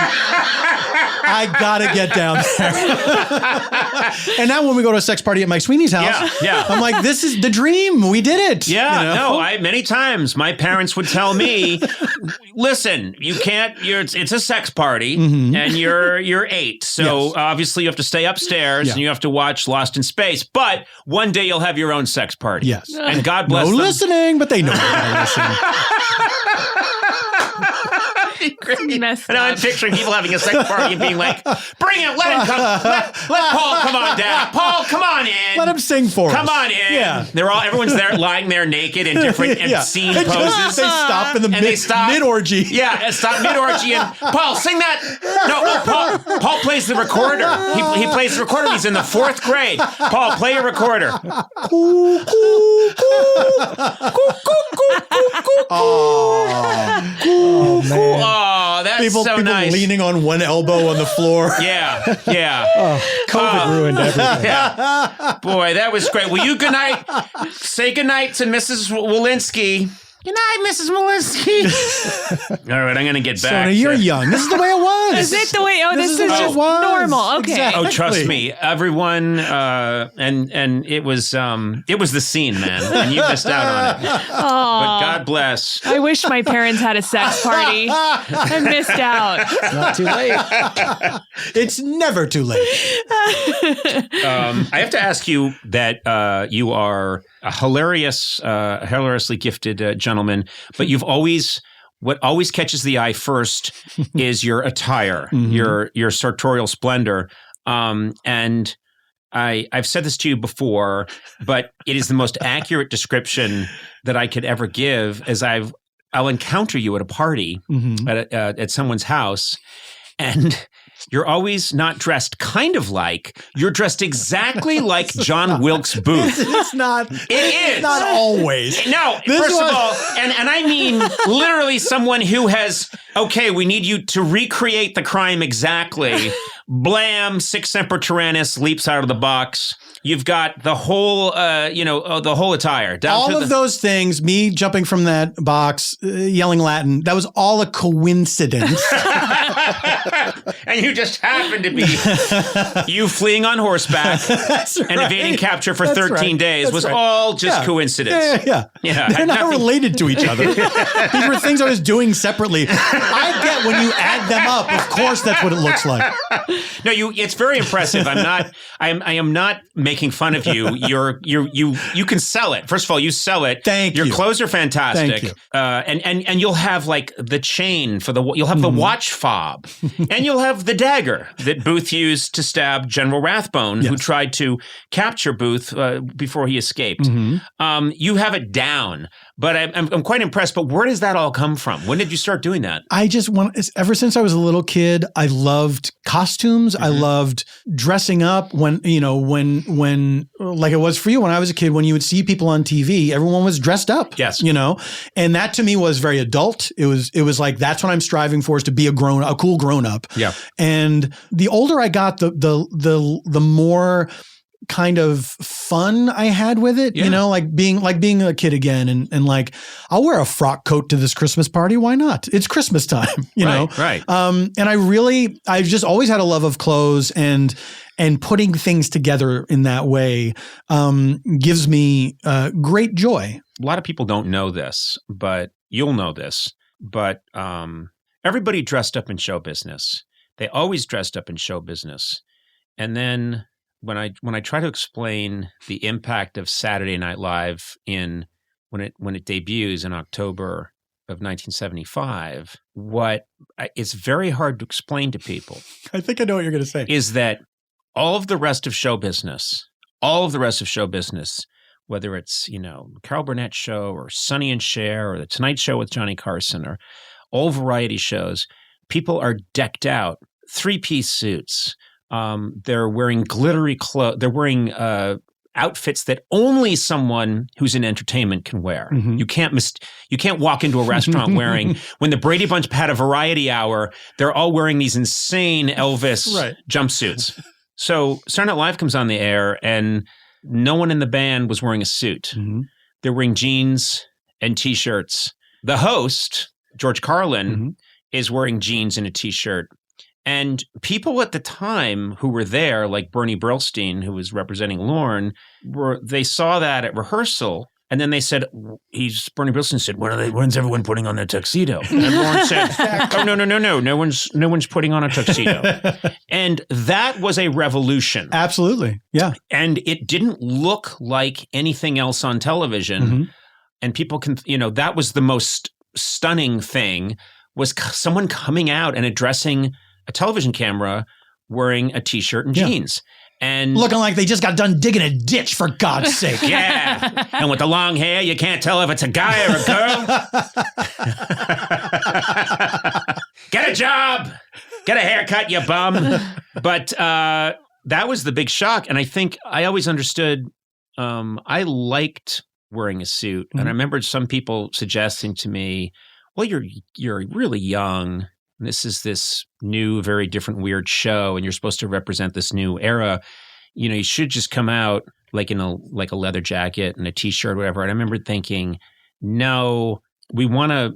I gotta get down there. And now when we go to a sex party at Mike Sweeney's house, I'm like, this is the dream. We did it. Yeah, no, many times my parents would tell me, listen, you can't, it's a sex party and you're 8. So obviously you have to stay upstairs and you have to watch Lost in Space, but one day you'll have your own sex party. Yes. And God bless them. No listening, but they know they're going to listen. Great. And I'm picturing people having a sex party and being like, bring it, let him come, let Paul come on down. Paul, come on in. Let him sing for us. Come on in. Yeah. Everyone's there lying there naked in different scene poses. They stop in the mid-orgy. Yeah, stop mid-orgy and Paul, sing that. No, Paul plays the recorder. He plays the recorder. He's in the 4th grade. Paul, play a recorder. Oh, man. Oh, that's people nice. Leaning on one elbow on the floor. Yeah. COVID ruined everything. Yeah. Boy, that was great. Will you say goodnight to Mrs. Walensky? Good night, Mrs. Walensky. All right, I'm going to get back. Sona, you're young. This is the way it was. Is it the way? Oh, this is just normal. Okay. Exactly. Oh, trust me, everyone, and it was the scene, man, and you missed out on it. But God bless. I wish my parents had a sex party. I missed out. It's not too late. It's never too late. I have to ask you that you are a hilariously gifted gentleman, but you've what always catches the eye first is your attire, your sartorial splendor. And I've said this to you before, but it is the most accurate description that I could ever give. As I'll encounter you at a party at someone's house, and you're always not dressed kind of like, you're dressed exactly like John Wilkes Booth. It's not. It is. It's not always. No, first of all, and I mean literally someone who has, we need you to recreate the crime exactly. Blam, Sic Semper Tyrannis leaps out of the box. You've got the whole, the whole attire. All of those things, me jumping from that box, yelling Latin, that was all a coincidence. And you just happened to be you fleeing on horseback and evading capture for 13 days was all just coincidence. Yeah. They're not related to each other. These were things I was doing separately. I get when you add them up. Of course, that's what it looks like. No, it's very impressive. I am not making fun of you. You can sell it. First of all, you sell it. Thank you. Your clothes are fantastic. Thank you. And you'll have like the chain you'll have the watch fob, and you'll have the dagger that Booth used to stab General Rathbone, who tried to capture Booth before he escaped. You have it down, But I'm quite impressed. But where does that all come from? When did you start doing that? I just want, ever since I was a little kid, I loved costumes. I loved dressing up when like it was for you when I was a kid, when you would see people on TV, everyone was dressed up. Yes. And that to me was very adult. It was like, that's what I'm striving for, is to be a cool grown up. Yeah. And the older I got, the more kind of fun I had with it, like being a kid again, and like, I'll wear a frock coat to this Christmas party. Why not? It's Christmas time, you know? Right. And I've just always had a love of clothes, and putting things together in that way gives me great joy. A lot of people don't know this, but you'll know this. But everybody dressed up in show business. They always dressed up in show business. And then when I try to explain the impact of Saturday Night Live when it debuts in October of 1975, it's very hard to explain to people. I think I know what you're going to say. Is that all of the rest of show business, whether it's, Carol Burnett show or Sonny and Cher or The Tonight Show with Johnny Carson or all variety shows, people are decked out, 3-piece suits. They're wearing glittery clothes. They're wearing outfits that only someone who's in entertainment can wear. Mm-hmm. You can't walk into a restaurant wearing. When the Brady Bunch had a variety hour, they're all wearing these insane Elvis jumpsuits. So Saturday Night Live comes on the air, and no one in the band was wearing a suit. Mm-hmm. They're wearing jeans and T-shirts. The host, George Carlin, is wearing jeans and a T-shirt. And people at the time who were there, like Bernie Brillstein, who was representing Lorne, they saw that at rehearsal, and then they said, Bernie Brillstein said, when's everyone putting on their tuxedo? And everyone said, oh, no one's putting on a tuxedo. And that was a revolution. Absolutely. Yeah. And it didn't look like anything else on television. And people that was the most stunning thing, was someone coming out and addressing a television camera wearing a T-shirt and jeans. And looking like they just got done digging a ditch, for God's sake. Yeah. And with the long hair, you can't tell if it's a guy or a girl. Get a job. Get a haircut, you bum. But that was the big shock. And I think I always understood, I liked wearing a suit. And I remember some people suggesting to me, well, you're really young. This is this new, very different, weird show, and you're supposed to represent this new era. You should just come out like in a leather jacket and a T-shirt or whatever. And I remember thinking, no, we want to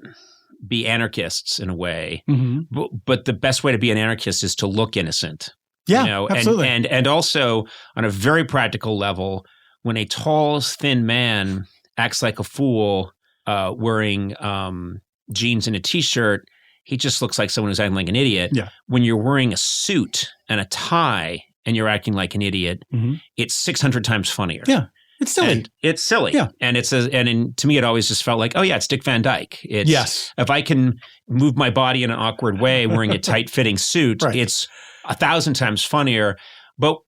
be anarchists in a way, but the best way to be an anarchist is to look innocent. Yeah, absolutely. And also on a very practical level, when a tall, thin man acts like a fool wearing jeans and a T-shirt, he just looks like someone who's acting like an idiot. Yeah. When you're wearing a suit and a tie and you're acting like an idiot, it's 600 times funnier. Yeah. It's silly. And it's silly. Yeah. And to me, it always just felt like, oh yeah, it's Dick Van Dyke. Yes. If I can move my body in an awkward way wearing a tight fitting suit, it's 1,000 times funnier. But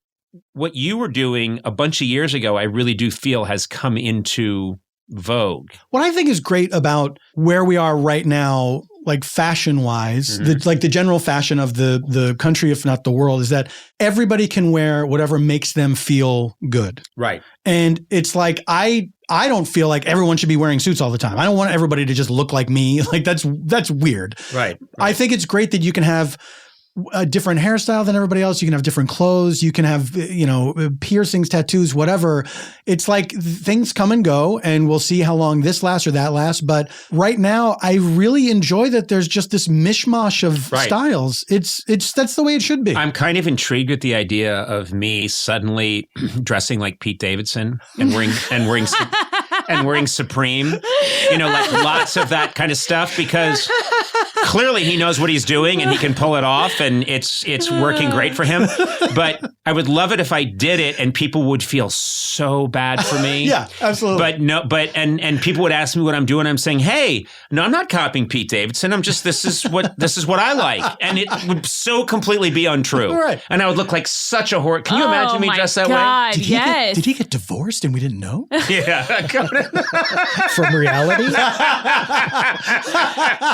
what you were doing a bunch of years ago, I really do feel has come into vogue. What I think is great about where we are right now, like fashion-wise, the general fashion of the country, if not the world, is that everybody can wear whatever makes them feel good. Right. And it's like, I don't feel like everyone should be wearing suits all the time. I don't want everybody to just look like me. Like that's weird. Right. I think it's great that you can have a different hairstyle than everybody else. You can have different clothes. You can have, piercings, tattoos, whatever. It's like things come and go, and we'll see how long this lasts or that lasts. But right now, I really enjoy that there's just this mishmash of styles. It's that's the way it should be. I'm kind of intrigued with the idea of me suddenly dressing like Pete Davidson and wearing Supreme, like lots of that kind of stuff, because clearly he knows what he's doing and he can pull it off, and it's working great for him. But I would love it if I did it and people would feel so bad for me. Yeah, absolutely. And people would ask me what I'm doing. I'm saying, hey, no, I'm not copying Pete Davidson. This is what I like. And it would so completely be untrue. Right. And I would look like such a whore. Can you imagine me dressed that way? Did he get divorced and we didn't know? Yeah. From reality?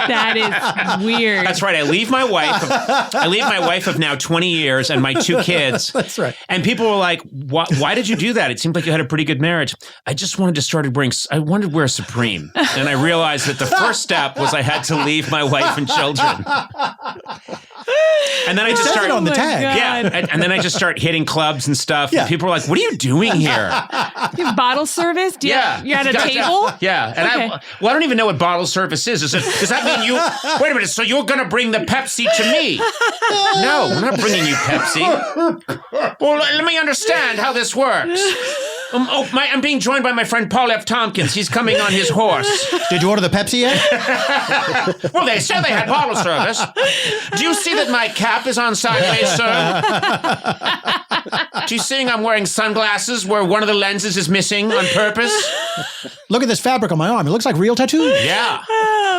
That is weird. That's right. I leave my wife of now 20 years and my 2 kids. That's right. And people were like, why did you do that? It seemed like you had a pretty good marriage. I just wanted to wear Supreme. And I realized that the first step was I had to leave my wife and children. And then I just started on the tag. Yeah. And then I just start hitting clubs and stuff. Yeah. And people were like, what are you doing here? You have bottle service? You're at a table? Yeah. And Okay. I don't even know what bottle service is. Does that mean wait a minute, so you're going to bring the Pepsi to me? No, we're not bringing you Pepsi. Well, let me understand how this works. I'm being joined by my friend Paul F. Tompkins. He's coming on his horse. Did you order the Pepsi yet? Well, they said they had bottle service. Do you see that my cap is on sideways, sir? Do you see I'm wearing sunglasses where one of the lenses is missing on purpose? Look at this fabric on my arm. It looks like real tattoo. Yeah.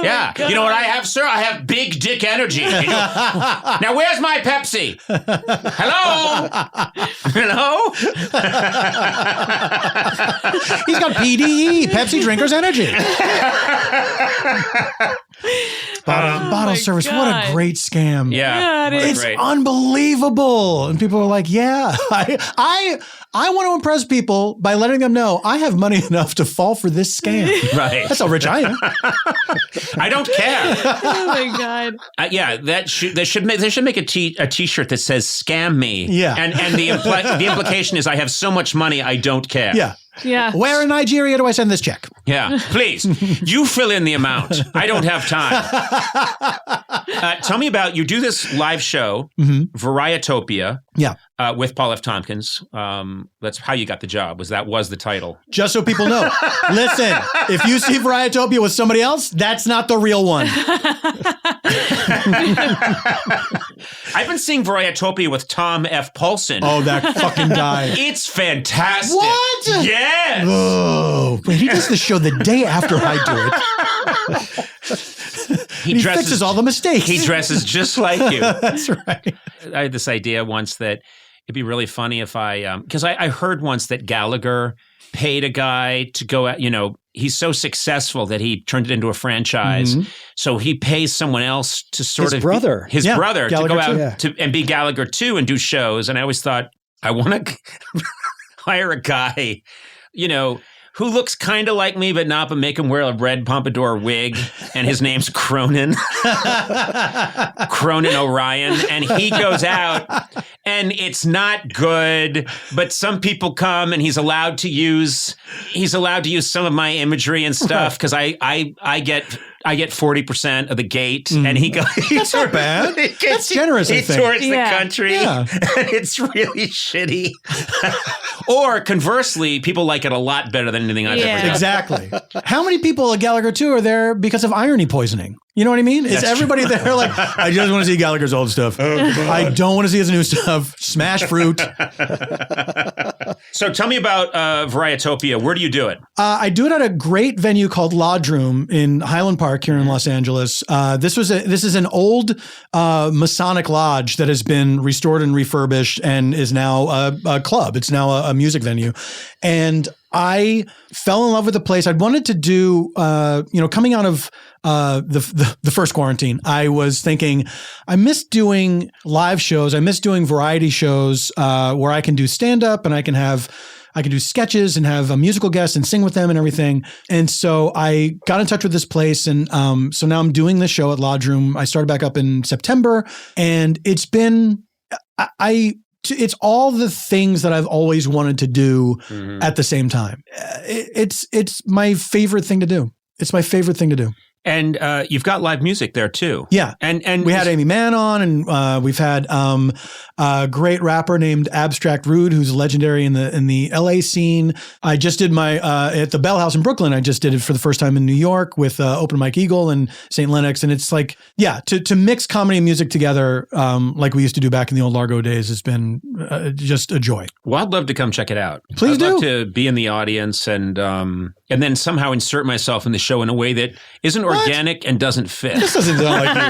Yeah. You know what I have, sir? I have big dick energy. Now, where's my Pepsi? Hello? Hello? He's got PDE, Pepsi Drinkers Energy. Bottle service. God. What a great scam. Yeah. It's great. unbelievable. And people are like, yeah, I want to impress people by letting them know I have money enough to fall for this scam. Right. That's how rich I am. I don't care. Oh my God. Yeah, they should make a t-shirt that says "Scam me." Yeah. and the implication is I have so much money I don't care. Yeah. Yeah. Where in Nigeria do I send this check? Yeah. Please, you fill in the amount. I don't have time. Tell me about, you do this live show, Varietopia. Yeah. With Paul F. Tompkins. That's how you got the job. Was the title? Just so people know. Listen, if you see Varietopia with somebody else, that's not the real one. I've been seeing Varietopia with Tom F. Paulson. Oh, that fucking guy. It's fantastic. What? Yes. Oh, wait, he does the show the day after I do it. He fixes all the mistakes. He dresses just like you. That's right. I had this idea once that it'd be really funny if because I heard once that Gallagher paid a guy to go out, he's so successful that he turned it into a franchise. Mm-hmm. So he pays someone else to sort His of brother. his brother Gallagher to go too. out and be Gallagher too and do shows. And I always thought, I want to hire a guy, who looks kind of like me, but make him wear a red pompadour wig. And his name's Conan O'Brien. And he goes out and it's not good, but some people come and he's allowed to use some of my imagery and stuff because I get 40% of the gate, and he goes. That's not bad. That's generous, I think. He tours the country, Yeah. and it's really shitty. Or conversely, people like it a lot better than anything I've ever done. Exactly. How many people at Gallagher 2 are there because of irony poisoning? You know what I mean? Is everybody there like, I just want to see Gallagher's old stuff. I don't want to see his new stuff. Smash fruit. So tell me about Varietopia. Where do you do it? I do it at a great venue called Lodroom in Highland Park here in Los Angeles. This is an old Masonic lodge that has been restored and refurbished and is now a club. It's now a music venue. And I fell in love with the place. I'd wanted to do, coming out of the first quarantine, I was thinking, I miss doing live shows. I miss doing variety shows where I can do stand up and I can do sketches and have a musical guest and sing with them and everything. And so I got in touch with this place. And so now I'm doing this show at Lodroom. I started back up in September, and it's been, it's all the things that I've always wanted to do at the same time. It's my favorite thing to do. It's my favorite thing to do. And you've got live music there too. Yeah. And we had Amy Mann on, and we've had a great rapper named Abstract Rude, who's legendary in the LA scene. I just did my at the Bell House in Brooklyn. I just did it for the first time in New York with Open Mike Eagle and St. Lennox. And it's like, yeah, to mix comedy and music together like we used to do back in the old Largo days has been just a joy. Well, I'd love to come check it out. Please I'd do. love to be in the audience and then somehow insert myself in the show in a way that isn't organic and doesn't fit. This doesn't sound like you.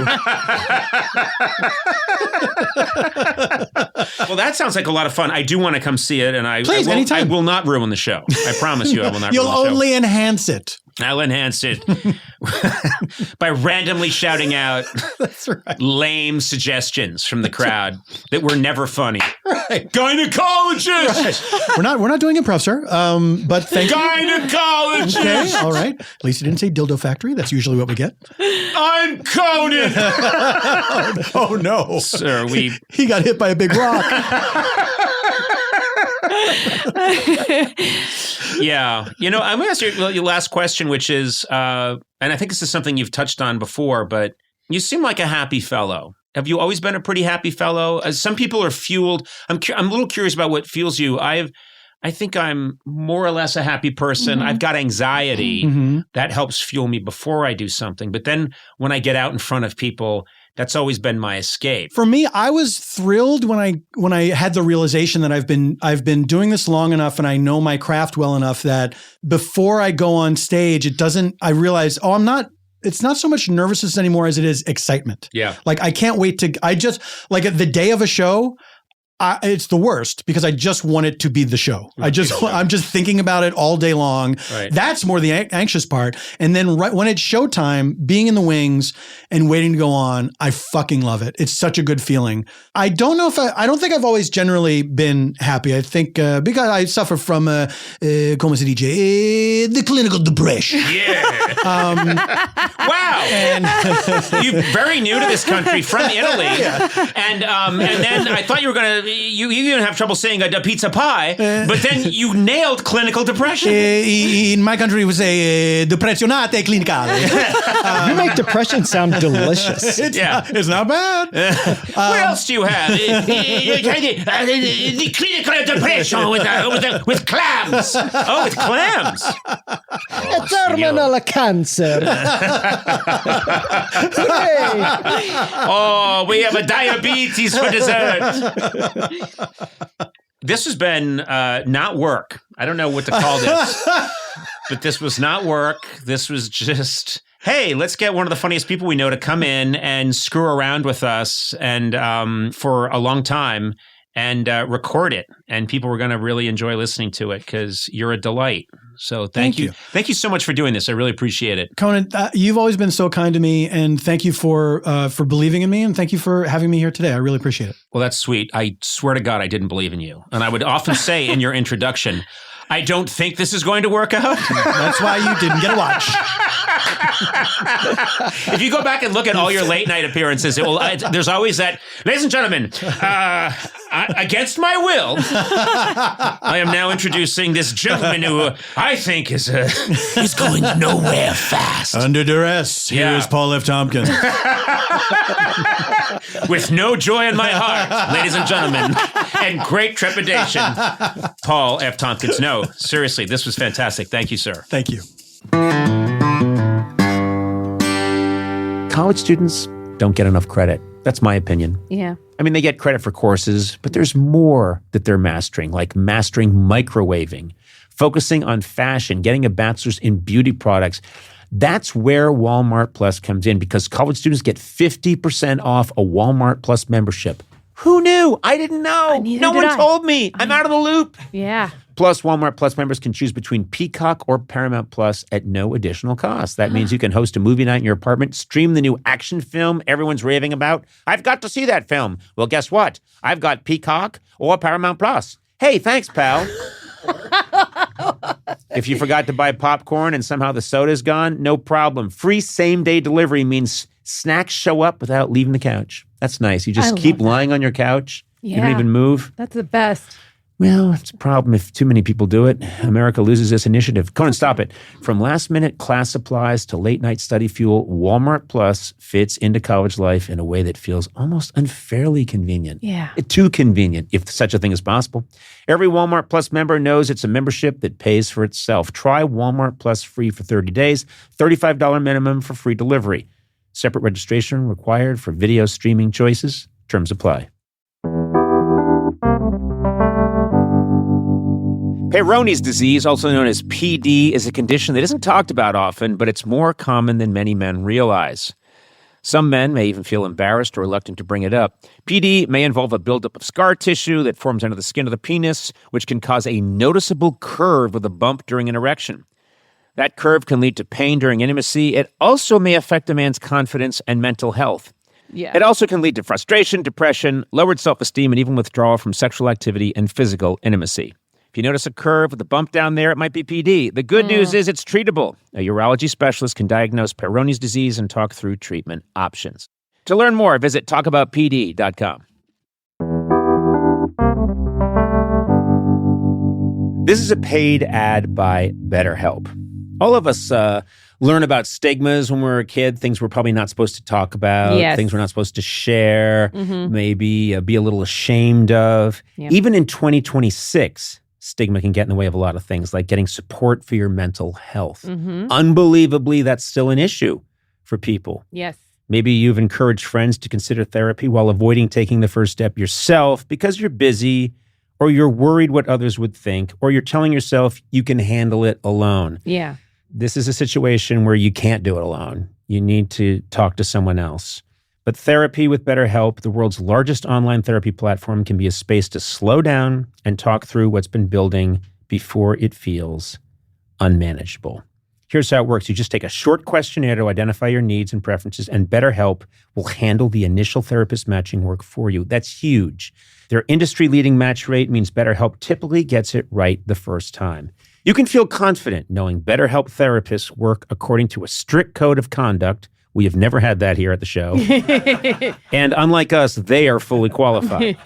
Well, that sounds like a lot of fun. I do want to come see it, and Please, anytime. I will not ruin the show. I promise you I will not You'll ruin the show. only enhance it. I'll enhance it by randomly shouting out That's right. lame suggestions from the crowd that were never funny. Right. Gynecologist! We're not doing improv, sir. But thank you. Gynecologist! Okay, all right. At least you didn't say dildo factory. That's usually what we get. I'm Conan! Oh no. Sir, He got hit by a big rock. Yeah. I'm going to ask you your last question, which is, and I think this is something you've touched on before, but you seem like a happy fellow. Have you always been a pretty happy fellow? Some people are fueled. I'm a little curious about what fuels you. I think I'm more or less a happy person. Mm-hmm. I've got anxiety. Mm-hmm. That helps fuel me before I do something. But then when I get out in front of people, that's always been my escape. For me, I was thrilled when I had the realization that I've been doing this long enough and I know my craft well enough that before I go on stage, I realize, it's not so much nervousness anymore as it is excitement. Yeah. Like I can't wait at the day of a show, it's the worst because I just want it to be the show. I'm just thinking about it all day long. Right. That's more the anxious part. And then right when it's showtime, being in the wings and waiting to go on, I fucking love it. It's such a good feeling. I don't think I've always generally been happy. I think because I suffer from como se dice, the clinical depression. Yeah. Wow. And you're very new to this country from Italy. Yeah. And then I thought you were going to, you even have trouble saying a pizza pie, but then you nailed clinical depression. In my country, we say depressionate clinicale. You make depression sound delicious. It's not bad. What else do you have? The clinical depression with clams. Oh, with clams. Terminal cancer. Oh, we have a diabetes for dessert. This has been not work. I don't know what to call this, but this was not work. This was just, hey, let's get one of the funniest people we know to come in and screw around with us and for a long time and record it. And people were going to really enjoy listening to it because you're a delight. So thank you. Thank you so much for doing this. I really appreciate it. Conan, you've always been so kind to me, and thank you for believing in me, and thank you for having me here today. I really appreciate it. Well, that's sweet. I swear to God, I didn't believe in you. And I would often say in your introduction, I don't think this is going to work out. That's why you didn't get a watch. If you go back and look at all your late night appearances, there's always that, ladies and gentlemen, against my will, I am now introducing this gentleman who I think is going nowhere fast. Under duress, here is Paul F. Tompkins. With no joy in my heart, ladies and gentlemen, and great trepidation, Paul F. Tompkins. No, seriously, this was fantastic. Thank you, sir. Thank you. College students don't get enough credit. That's my opinion. Yeah. I mean, they get credit for courses, but there's more that they're mastering, like mastering microwaving, focusing on fashion, getting a bachelor's in beauty products. That's where Walmart Plus comes in because college students get 50% off a Walmart Plus membership. Who knew? I didn't know. No one told me. I'm out of the loop. Yeah. Plus, Walmart Plus members can choose between Peacock or Paramount Plus at no additional cost. That means you can host a movie night in your apartment, stream the new action film everyone's raving about. I've got to see that film. Well, guess what? I've got Peacock or Paramount Plus. Hey, thanks, pal. If you forgot to buy popcorn and somehow the soda's gone, no problem. Free same-day delivery means snacks show up without leaving the couch. That's nice. You just keep lying on your couch. Yeah. You don't even move. That's the best. Well, it's a problem if too many people do it. America loses this initiative. Conan, stop it. From last-minute class supplies to late-night study fuel, Walmart Plus fits into college life in a way that feels almost unfairly convenient. Yeah. Too convenient, if such a thing is possible. Every Walmart Plus member knows it's a membership that pays for itself. Try Walmart Plus free for 30 days, $35 minimum for free delivery. Separate registration required for video streaming choices. Terms apply. Peyronie's disease, also known as PD, is a condition that isn't talked about often, but it's more common than many men realize. Some men may even feel embarrassed or reluctant to bring it up. PD may involve a buildup of scar tissue that forms under the skin of the penis, which can cause a noticeable curve with a bump during an erection. That curve can lead to pain during intimacy. It also may affect a man's confidence and mental health. Yeah. It also can lead to frustration, depression, lowered self-esteem, and even withdrawal from sexual activity and physical intimacy. If you notice a curve with a bump down there, it might be PD. The good news is it's treatable. A urology specialist can diagnose Peyronie's disease and talk through treatment options. To learn more, visit talkaboutpd.com. This is a paid ad by BetterHelp. All of us learn about stigmas when we were a kid, things we're probably not supposed to talk about, Yes. things we're not supposed to share, maybe be a little ashamed of. Yep. Even in 2026, stigma can get in the way of a lot of things, like getting support for your mental health. Unbelievably, that's still an issue for people. Yes. Maybe you've encouraged friends to consider therapy while avoiding taking the first step yourself because you're busy, or you're worried what others would think, or you're telling yourself you can handle it alone. Yeah. This is a situation where you can't do it alone. You need to talk to someone else. But therapy with BetterHelp, the world's largest online therapy platform, can be a space to slow down and talk through what's been building before it feels unmanageable. Here's how it works. You just take a short questionnaire to identify your needs and preferences, and BetterHelp will handle the initial therapist matching work for you. That's huge. Their industry-leading match rate means BetterHelp typically gets it right the first time. You can feel confident knowing BetterHelp therapists work according to a strict code of conduct. We have never had that here at the show. And unlike us, they are fully qualified.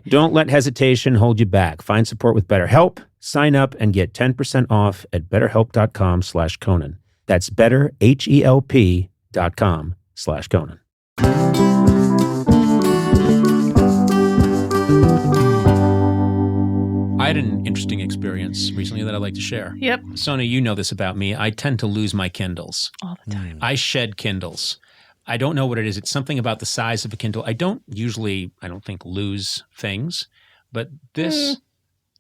Don't let hesitation hold you back. Find support with BetterHelp. Sign up and get 10% off at betterhelp.com/Conan. That's betterhelp.com/Conan. I had an interesting experience recently that I'd like to share. Yep. Sony, you know this about me. I tend to lose my Kindles. All the time. I shed Kindles. I don't know what it is. It's something about the size of a Kindle. I don't think, lose things. But this,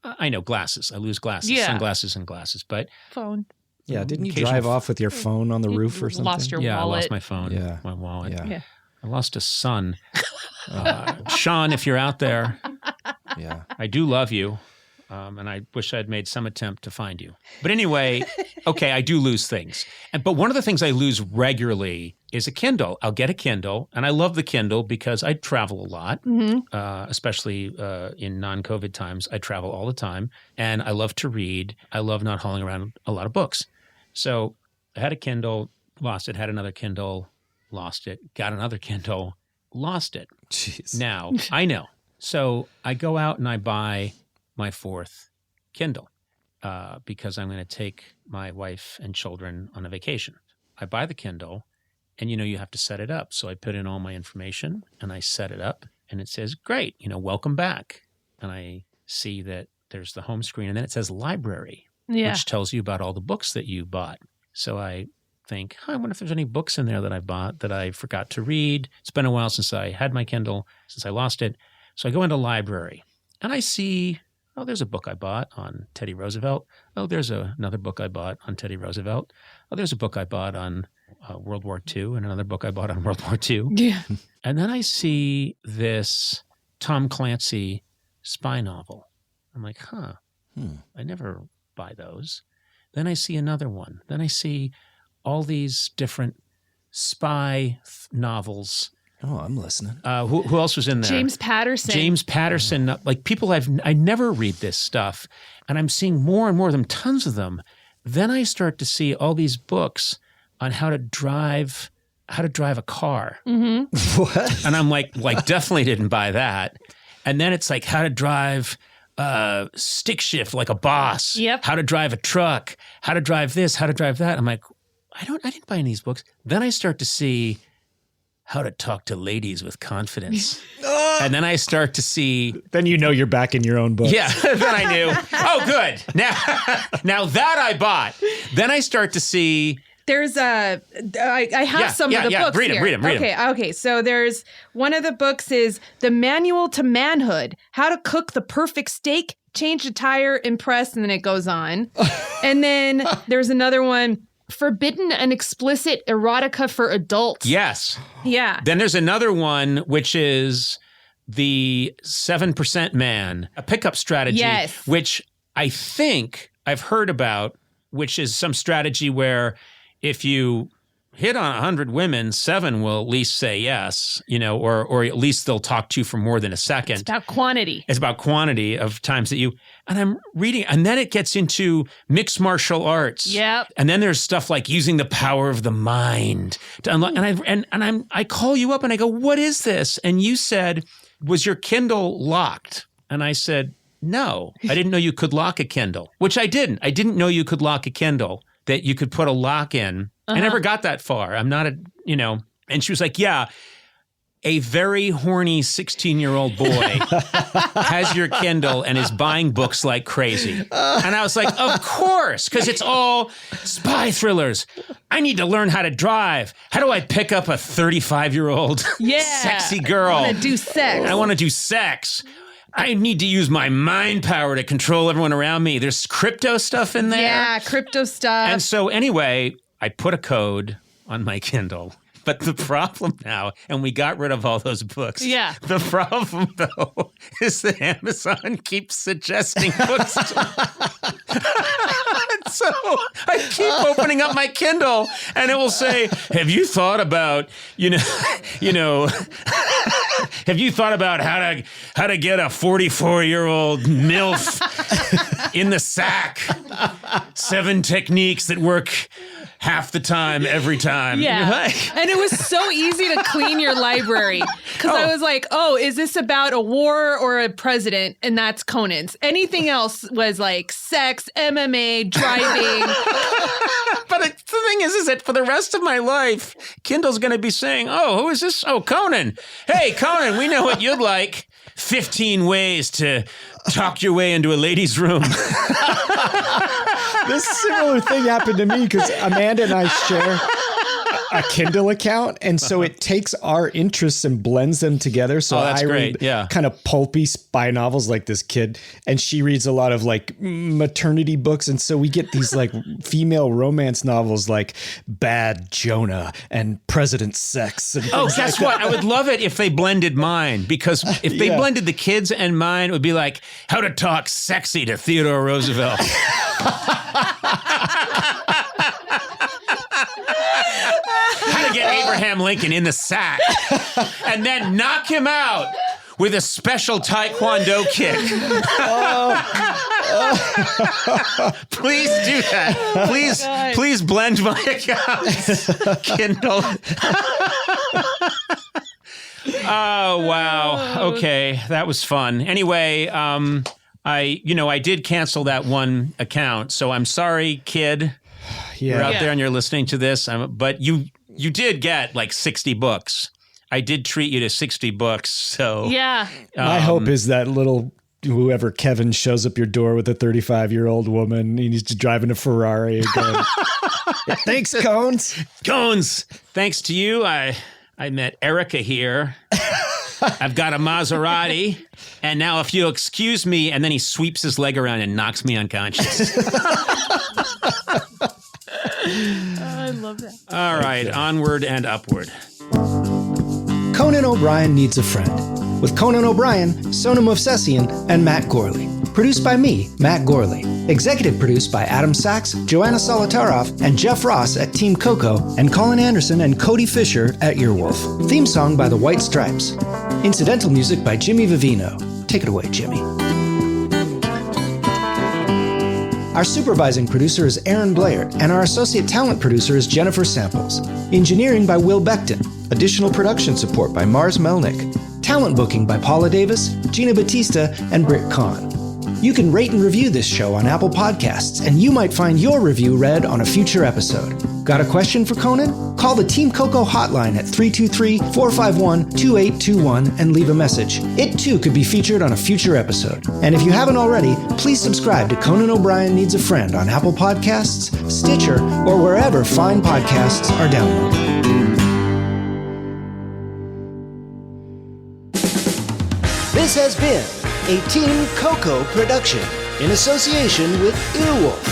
I know, glasses. I lose glasses, Yeah. sunglasses and glasses. But Phone. Yeah, didn't you Occasional drive off with your phone on the roof or something? Lost your I wallet. lost my phone, Yeah. my wallet. Yeah. I lost a son. Sean, if you're out there, Yeah. I do love you. And I wish I'd made some attempt to find you. But anyway, okay, I do lose things. But one of the things I lose regularly is a Kindle. I'll get a Kindle, and I love the Kindle because I travel a lot, especially in non-COVID times. I travel all the time, and I love to read. I love not hauling around a lot of books. So I had a Kindle, lost it, had another Kindle, lost it, got another Kindle, lost it. Jeez. Now, I know. So I go out and I buy my fourth Kindle because I'm going to take my wife and children on a vacation. I buy the Kindle, and you have to set it up. So I put in all my information and I set it up, and it says, great, welcome back. And I see that there's the home screen, and then it says library, which tells you about all the books that you bought. So I think, I wonder if there's any books in there that I bought that I forgot to read. It's been a while since I had my Kindle, since I lost it. So I go into library, and I see, oh, there's a book I bought on Teddy Roosevelt. Oh, there's another book I bought on Teddy Roosevelt. Oh, there's a book I bought on World War II, and another book I bought on World War II. Yeah. And then I see this Tom Clancy spy novel. I'm like, I never buy those. Then I see another one. Then I see all these different spy novels. Oh, I'm listening. Who else was in there? James Patterson. Like people I never read this stuff, and I'm seeing more and more of them, tons of them. Then I start to see all these books on how to drive a car. Mm-hmm. What? And I'm like definitely didn't buy that. And then it's like how to drive stick shift like a boss. Yep. How to drive a truck. How to drive this. How to drive that. I'm like, I didn't buy any of these books. Then I start to see how to talk to ladies with confidence. And then I start to see. Then you know you're back in your own book. Yeah, then I knew. Oh, good. Now that I bought. Then I start to see. There's I have some of the books Read here. them. Okay. So there's one of the books is The Manual to Manhood: How to Cook the Perfect Steak, Change a Tire, Impress, and then it goes on. And then there's another one, Forbidden and Explicit Erotica for Adults. Yes. Yeah. Then there's another one, which is the 7% Man, a pickup strategy, Yes. which I think I've heard about, which is some strategy where if you hit on 100 women, 7 will at least say yes, or at least they'll talk to you for more than a second. It's about quantity. It's about quantity of times that you, and I'm reading, and then it gets into mixed martial arts. Yep. And then there's stuff like using the power of the mind to unlock. And I call you up and I go, what is this? And you said, was your Kindle locked? And I said, no, I didn't know you could lock a Kindle, which I didn't. I didn't know you could lock a Kindle, that you could put a lock in. I never got that far. I'm not and she was like, yeah, a very horny 16-year-old boy has your Kindle and is buying books like crazy. And I was like, of course, because it's all spy thrillers. I need to learn how to drive. How do I pick up a 35-year-old sexy girl? I want to do sex. I want to do sex. I need to use my mind power to control everyone around me. There's crypto stuff in there. Yeah, crypto stuff. And so anyway, I put a code on my Kindle. But the problem now, and we got rid of all those books. Yeah. The problem, though, is that Amazon keeps suggesting books to me. So I keep opening up my Kindle, and it will say, have you thought about, have you thought about how to get a 44-year-old MILF in the sack? 7 techniques that work half the time, every time. Yeah. And it was so easy to clean your library. Because I was like, is this about a war or a president? And that's Conan's. Anything else was like sex, MMA, driving. But the thing is that for the rest of my life, Kindle's going to be saying, who is this? Oh, Conan. Hey, Conan, we know what you'd like. 15 ways to talk your way into a lady's room. This similar thing happened to me because Amanda and I share a Kindle account, and so it takes our interests and blends them together. So that's I great. read kind of pulpy spy novels like this kid, and she reads a lot of like maternity books, and so we get these like female romance novels like Bad Jonah and President Sex. And guess what? I would love it if they blended mine, because if they blended the kids and mine, it would be like How to Talk Sexy to Theodore Roosevelt. How to get Abraham Lincoln in the sack and then knock him out with a special Taekwondo kick. Please do that. Please blend my accounts. Kindle. Oh, wow. Okay. That was fun. Anyway, I did cancel that one account, so I'm sorry, kid. You're out there and you're listening to this, but you did get like 60 books. I did treat you to 60 books, so yeah. My hope is that whoever Kevin shows up your door with a 35-year-old woman. He needs to drive in a Ferrari again. Thanks, Cones. Cones. Thanks to you, I met Erica here. I've got a Maserati, and now if you'll excuse me, and then he sweeps his leg around and knocks me unconscious. I love that. All right, onward and upward. Conan O'Brien Needs a Friend, with Conan O'Brien, Sonam Movsesian, and Matt Gorley. Produced by me, Matt Gorley. Executive produced by Adam Sachs, Joanna Solotaroff, and Jeff Ross at Team Coco, and Colin Anderson and Cody Fisher at Earwolf. Theme song by the White Stripes. Incidental music by Jimmy Vivino. Take it away, Jimmy. Our supervising producer is Aaron Blair, and our associate talent producer is Jennifer Samples. Engineering by Will Beckton. Additional production support by Mars Melnick. Talent booking by Paula Davis, Gina Batista, and Britt Kahn. You can rate and review this show on Apple Podcasts, and you might find your review read on a future episode. Got a question for Conan? Call the Team Coco hotline at 323-451-2821 and leave a message. It too could be featured on a future episode. And if you haven't already, please subscribe to Conan O'Brien Needs a Friend on Apple Podcasts, Stitcher, or wherever fine podcasts are downloaded. This has been a Team Coco production in association with Earwolf.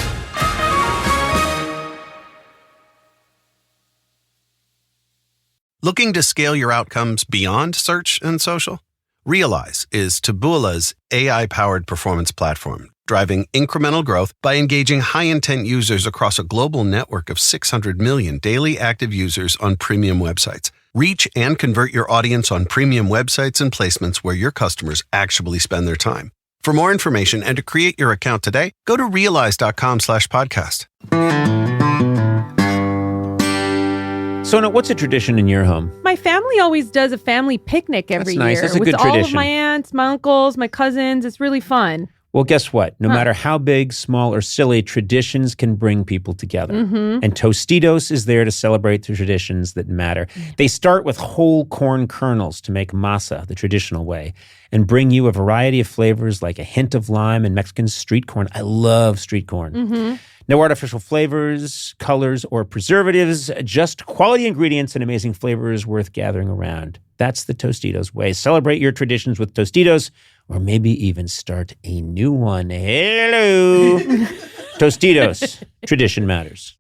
Looking to scale your outcomes beyond search and social? Realize is Taboola's AI-powered performance platform, driving incremental growth by engaging high-intent users across a global network of 600 million daily active users on premium websites. Reach and convert your audience on premium websites and placements where your customers actually spend their time. For more information and to create your account today, go to realize.com/podcast. Sona, what's a tradition in your home? My family always does a family picnic every That's nice. year That's a with good all of tradition. my aunts, my uncles, my cousins. It's really fun. Well, guess what? No matter how big, small, or silly, traditions can bring people together. And Tostitos is there to celebrate the traditions that matter. They start with whole corn kernels to make masa the traditional way and bring you a variety of flavors like a hint of lime and Mexican street corn. I love street corn. No artificial flavors, colors, or preservatives, just quality ingredients and amazing flavors worth gathering around. That's the Tostitos way. Celebrate your traditions with Tostitos, or maybe even start a new one. Hello. Tostitos. Tradition matters.